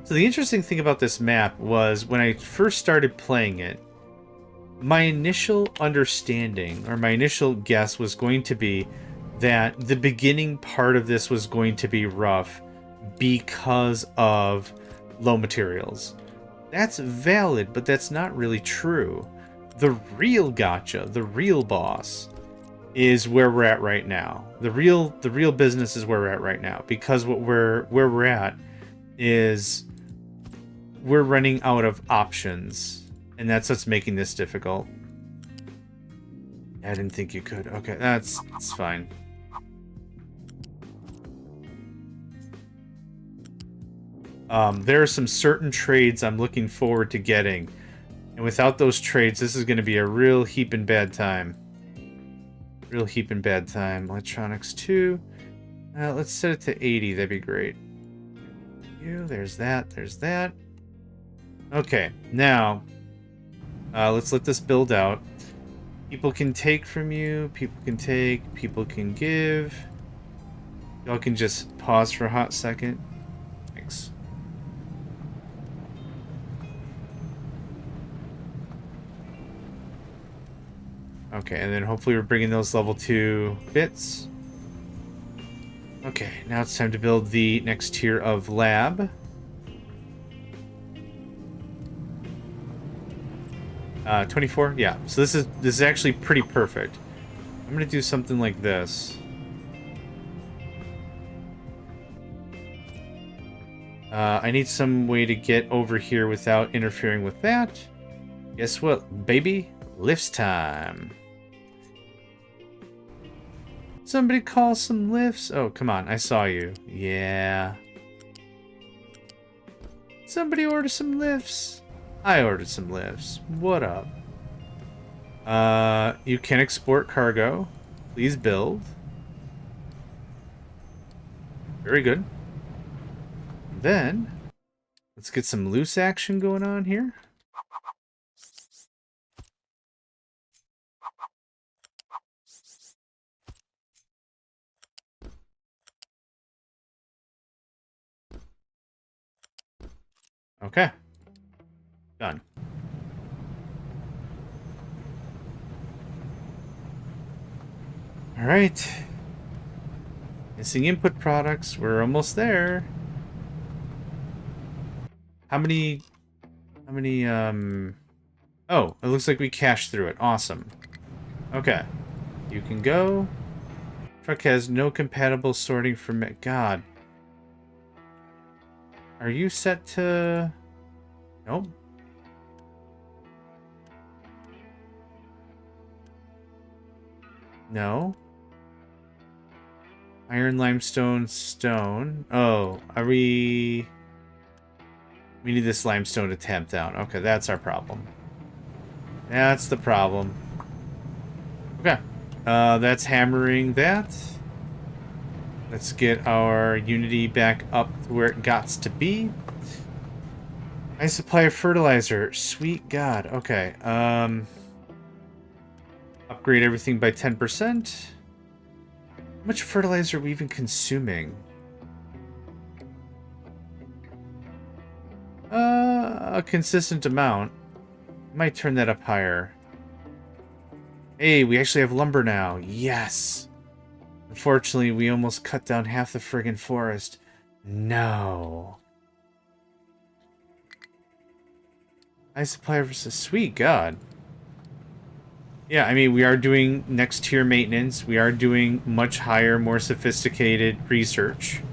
So the interesting thing about this map was when I first started playing it, my initial understanding, or my initial guess, was going to be that the beginning part of this was going to be rough because of low materials. That's valid, but that's not really true. The real gotcha, the real boss, is where we're at right now. The real business is where we're at right now, because where we're at is we're running out of options. And that's what's making this difficult. I didn't think you could. Okay, that's fine. There are some certain trades I'm looking forward to getting. And without those trades, this is going to be a real heaping bad time. Real heaping bad time. Electronics 2. Let's set it to 80. That'd be great. There's that. There's that. Okay, now let's let this build out. People can take from you. People can take. People can give. Y'all can just pause for a hot second. Thanks. Okay, and then hopefully we're bringing those level 2 bits. Okay, now it's time to build the next tier of lab. 24? Yeah, so this is actually pretty perfect. I'm gonna do something like this. I need some way to get over here without interfering with that. Guess what, baby? Lifts time. Somebody call some lifts? Oh, come on, I saw you. Yeah. Somebody order some lifts. I ordered some lifts. What up? You can export cargo. Please build. Very good. Then, let's get some loose action going on here. Okay. Done. Alright. Missing input products. We're almost there. How many, oh, it looks like we cashed through it. Awesome. Okay. You can go. Truck has no compatible sorting for God. Are you set to... Nope. No. Iron, limestone, stone. Oh, are we... We need this limestone to tamp down. Okay, that's our problem. That's the problem. Okay. That's hammering that. Let's get our Unity back up to where it gots to be. Nice supply of fertilizer. Sweet God. Okay. Upgrade everything by 10%. How much fertilizer are we even consuming? A consistent amount. Might turn that up higher. Hey, we actually have lumber now. Yes! Unfortunately, we almost cut down half the friggin' forest. No. High supply versus... Sweet God. Yeah, I mean, we are doing next tier maintenance. We are doing much higher, more sophisticated research.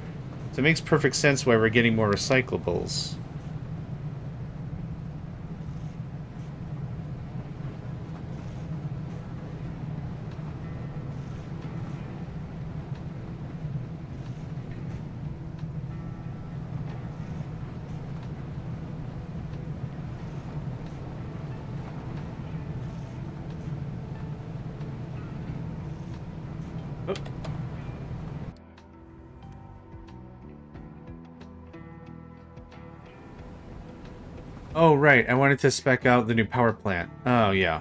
So it makes perfect sense why we're getting more recyclables. Oh, right. I wanted to spec out the new power plant. Oh, yeah.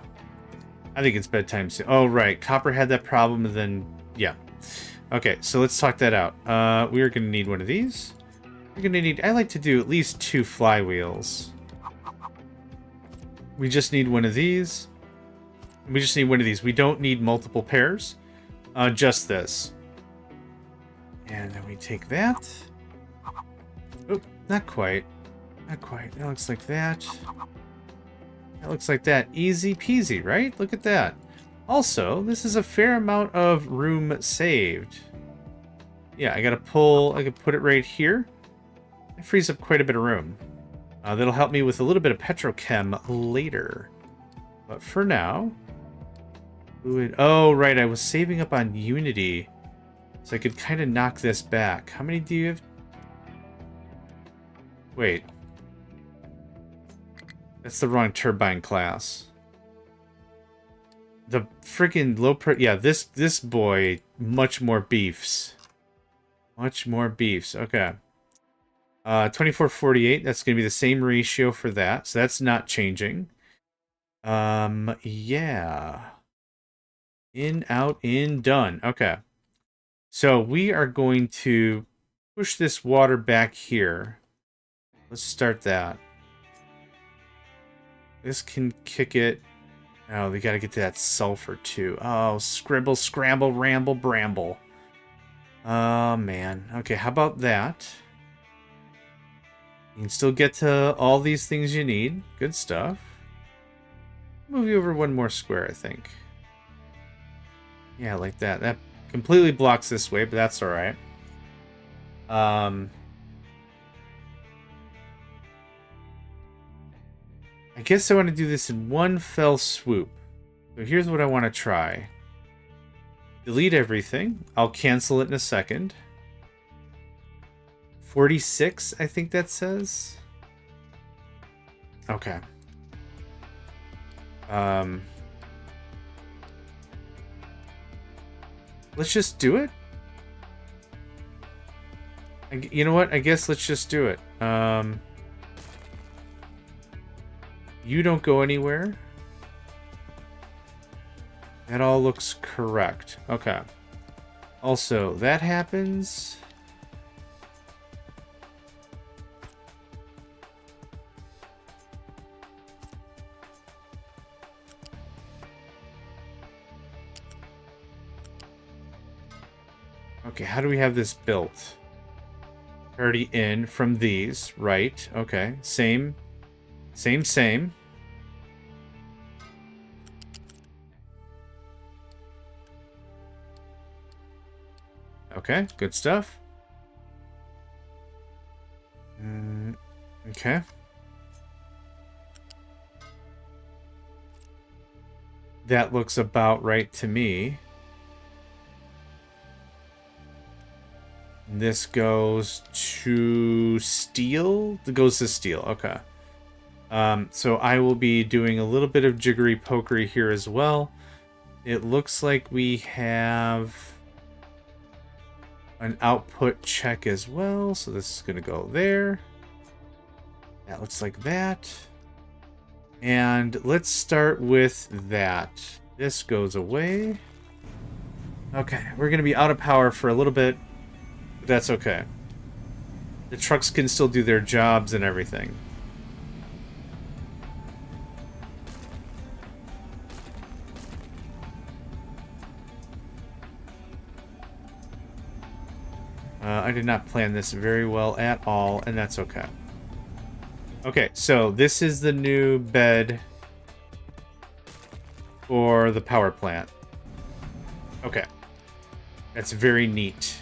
I think it's bedtime soon. Oh, right. Copper had that problem, and then... Yeah. Okay, so let's talk that out. We are going to need one of these. We're going to need... I like to do at least 2 flywheels. We just need one of these. We just need one of these. We don't need multiple pairs. Just this. And then we take that. Oh, not quite. Not quite. That looks like that. That looks like that. Easy peasy, right? Look at that. Also, this is a fair amount of room saved. Yeah, I gotta pull... I could put it right here. It frees up quite a bit of room. That'll help me with a little bit of petrochem later. But for now... Fluid. Oh, right. I was saving up on Unity. So I could kind of knock this back. How many do you have? Wait. That's the wrong turbine class. The freaking low yeah, this boy, much more beefs. Much more beefs. Okay. 2448, that's going to be the same ratio for that. So that's not changing. Yeah. In, out, in, done. Okay. So we are going to push this water back here. Let's start that. This can kick it. Oh, we got to get to that sulfur too. Oh, scribble, scramble, ramble, bramble. Oh, man. Okay, how about that? You can still get to all these things you need. Good stuff. Move you over one more square, I think. Yeah, like that. That completely blocks this way, but that's alright. I guess I want to do this in one fell swoop. So here's what I want to try. Delete everything. I'll cancel it in a second. 46, I think that says. Okay. Let's just do it. You know what? I guess let's just do it. You don't go anywhere. That all looks correct. Okay. Also, that happens. Okay, how do we have this built? Already in from these, right? Okay, same. Same. Okay, good stuff. Okay. That looks about right to me. This goes to steel? It goes to steel, okay. So I will be doing a little bit of jiggery pokery here as well. It looks like we have an output check as well. So this is going to go there. That looks like that. And let's start with that. This goes away. Okay, we're going to be out of power for a little bit. But that's okay. The trucks can still do their jobs and everything. I did not plan this very well at all, and that's okay. Okay, so this is the new bed for the power plant. Okay. That's very neat.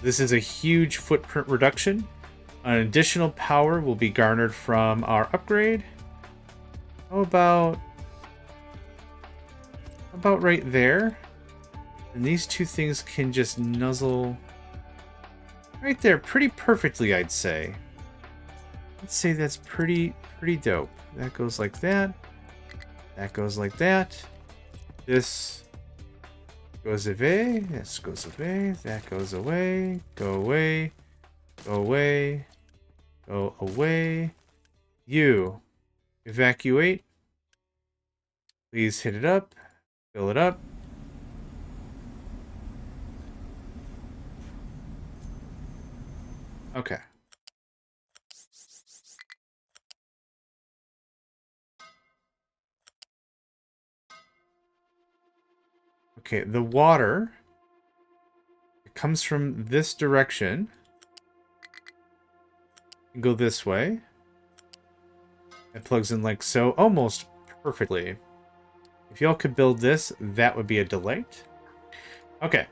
This is a huge footprint reduction. An additional power will be garnered from our upgrade. How about right there? And these two things can just nuzzle right there pretty perfectly, I'd say. Let's say that's pretty dope. That goes like that. That goes like that. This goes away. This goes away. That goes away. Go away. Go away. Go away. You evacuate. Please hit it up. Fill it up. Okay. Okay, the water, it comes from this direction. You go this way. It plugs in like so, almost perfectly. If y'all could build this, that would be a delight. Okay.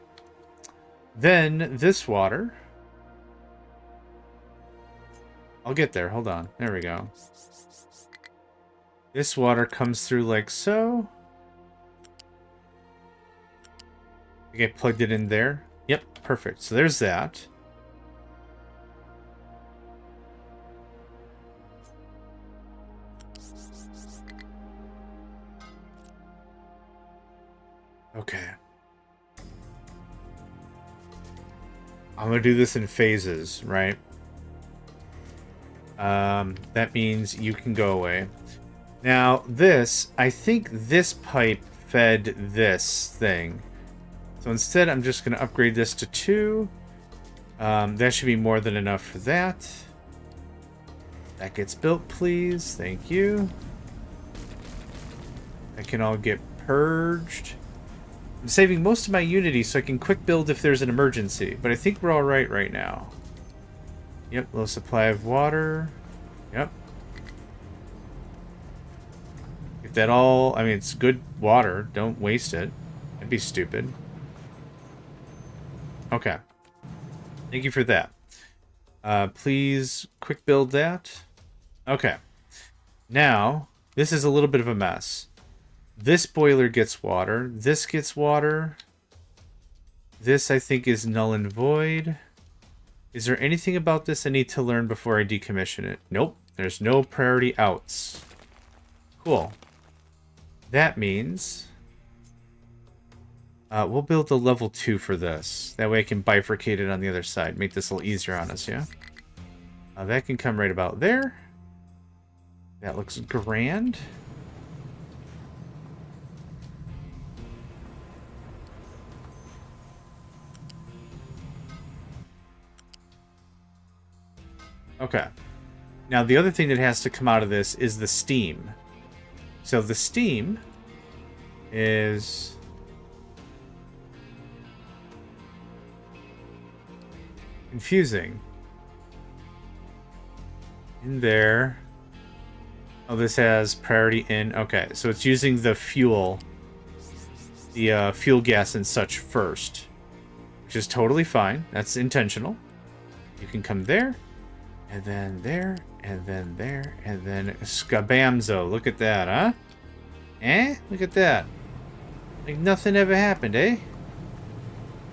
Then this water. I'll get there. Hold on. There we go. This water comes through like so. think I plugged it in there. Yep, perfect. So there's that. Okay. I'm going to do this in phases, right? That means you can go away. Now, this, I think this pipe fed this thing. So instead, I'm just going to upgrade this to 2. That should be more than enough for that. That gets built, please. Thank you. That can all get purged. I'm saving most of my Unity so I can quick build if there's an emergency, but I think we're all right now. Yep, low supply of water. Yep. Get that all... I mean, it's good water. Don't waste it. That'd be stupid. Okay. Thank you for that. Please quick build that. Okay. Now, this is a little bit of a mess. This boiler gets water. This gets water. This, I think, is null and void. Is there anything about this I need to learn before I decommission it? Nope. There's no priority outs. Cool. That means... we'll build a level 2 for this. That way I can bifurcate it on the other side. Make this a little easier on us, yeah? That can come right about there. That looks grand. Okay. Now, the other thing that has to come out of this is the steam. So the steam is... confusing. In there. Oh, this has priority in. Okay, so it's using the fuel. The fuel gas and such first. Which is totally fine. That's intentional. You can come there. And then there. And then there. And then skabamzo. Look at that, huh? Eh? Look at that. Like nothing ever happened, eh?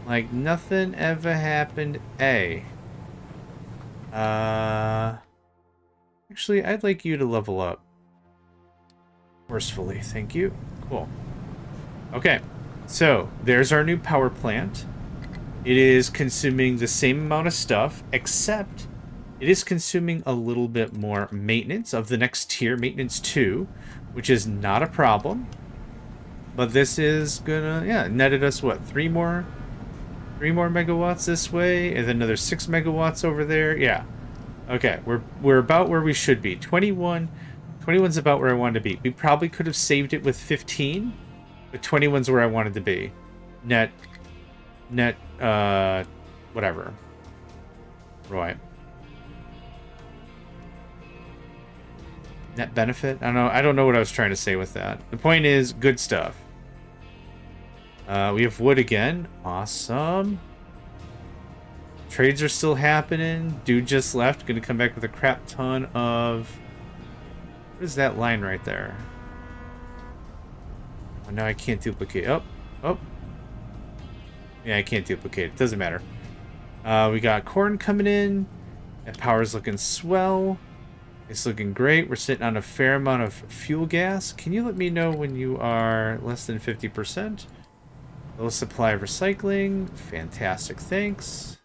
Like nothing ever happened, eh? Actually, I'd like you to level up. Forcefully, thank you. Cool. Okay, so there's our new power plant. It is consuming the same amount of stuff, except it is consuming a little bit more maintenance of the next tier, maintenance 2, which is not a problem. But this is gonna, yeah, netted us what, 3 more megawatts this way, and then another 6 megawatts over there. Yeah. Okay, we're about where we should be. 21's about where I wanted to be. We probably could have saved it with 15, but 21's where I wanted to be. Net, whatever. Right. Net benefit? I don't know what I was trying to say with that. The point is, good stuff. We have wood again. Awesome. Trades are still happening. Dude just left. Gonna come back with a crap ton of... What is that line right there? Oh, no, I can't duplicate. Oh. Yeah, I can't duplicate it. Doesn't matter. We got corn coming in. That power's looking swell. It's looking great. We're sitting on a fair amount of fuel gas. Can you let me know when you are less than 50%? Low supply of recycling. Fantastic, thanks.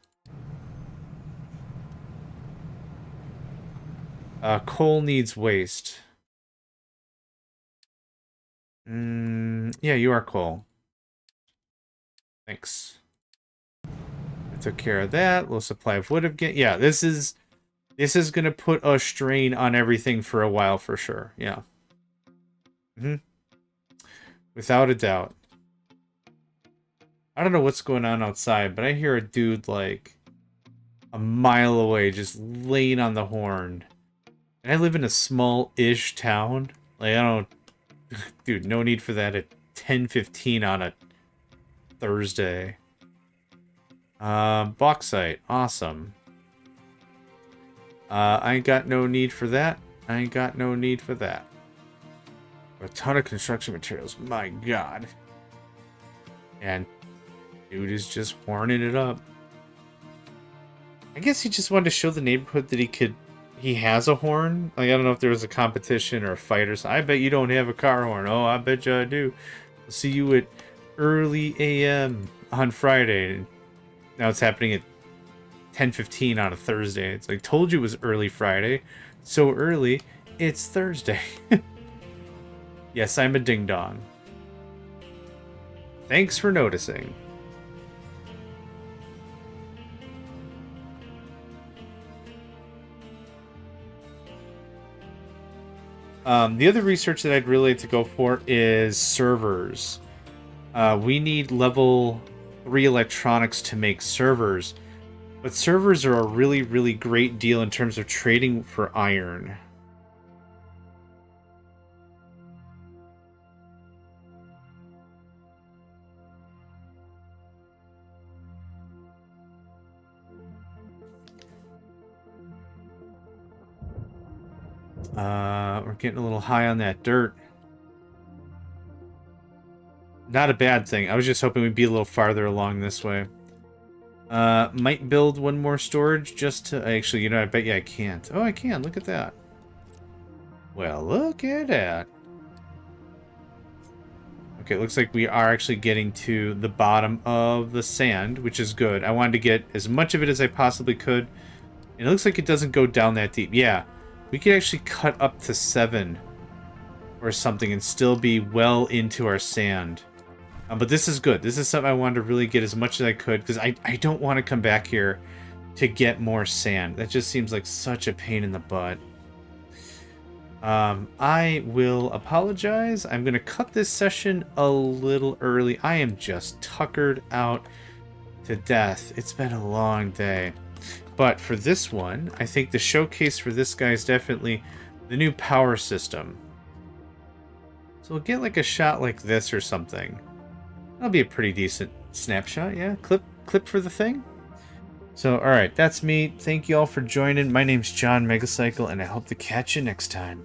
Coal needs waste. Yeah, you are coal. Thanks. I took care of that. Low supply of wood again. Yeah, this is gonna put a strain on everything for a while for sure. Yeah. Without a doubt. I don't know what's going on outside, but I hear a dude like a mile away just laying on the horn. And I live in a small-ish town. Like, I don't... Dude, no need for that at 10:15 on a Thursday. Bauxite. Awesome. I ain't got no need for that. I ain't got no need for that. A ton of construction materials. My God. And... Dude is just horning it up. I guess he just wanted to show the neighborhood that he has a horn. Like, I don't know if there was a competition or a fight or something. I bet you don't have a car horn. Oh, I bet you I do. I'll see you at early AM on Friday. Now it's happening at 10:15 on a Thursday. It's like, told you it was early Friday. So early, it's Thursday. Yes, I'm a ding-dong. Thanks for noticing. The other research that I'd really like to go for is servers. We need level 3 electronics to make servers. But servers are a really, really great deal in terms of trading for iron. We're getting a little high on that dirt. Not a bad thing. I was just hoping we'd be a little farther along this way. Might build one more storage just to... Actually, you know, I bet you I can't. Oh, I can. Look at that. Well, look at that. Okay, it looks like we are actually getting to the bottom of the sand, which is good. I wanted to get as much of it as I possibly could. And it looks like it doesn't go down that deep. Yeah, we could actually cut up to 7 or something and still be well into our sand. But this is good. This is something I wanted to really get as much as I could, because I don't want to come back here to get more sand. That just seems like such a pain in the butt. I will apologize. I'm going to cut this session a little early. I am just tuckered out to death. It's been a long day. But for this one, I think the showcase for this guy is definitely the new power system. So we'll get like a shot like this or something. That'll be a pretty decent snapshot, yeah? Clip for the thing? So, alright, that's me. Thank you all for joining. My name's JohnMegacycle, and I hope to catch you next time.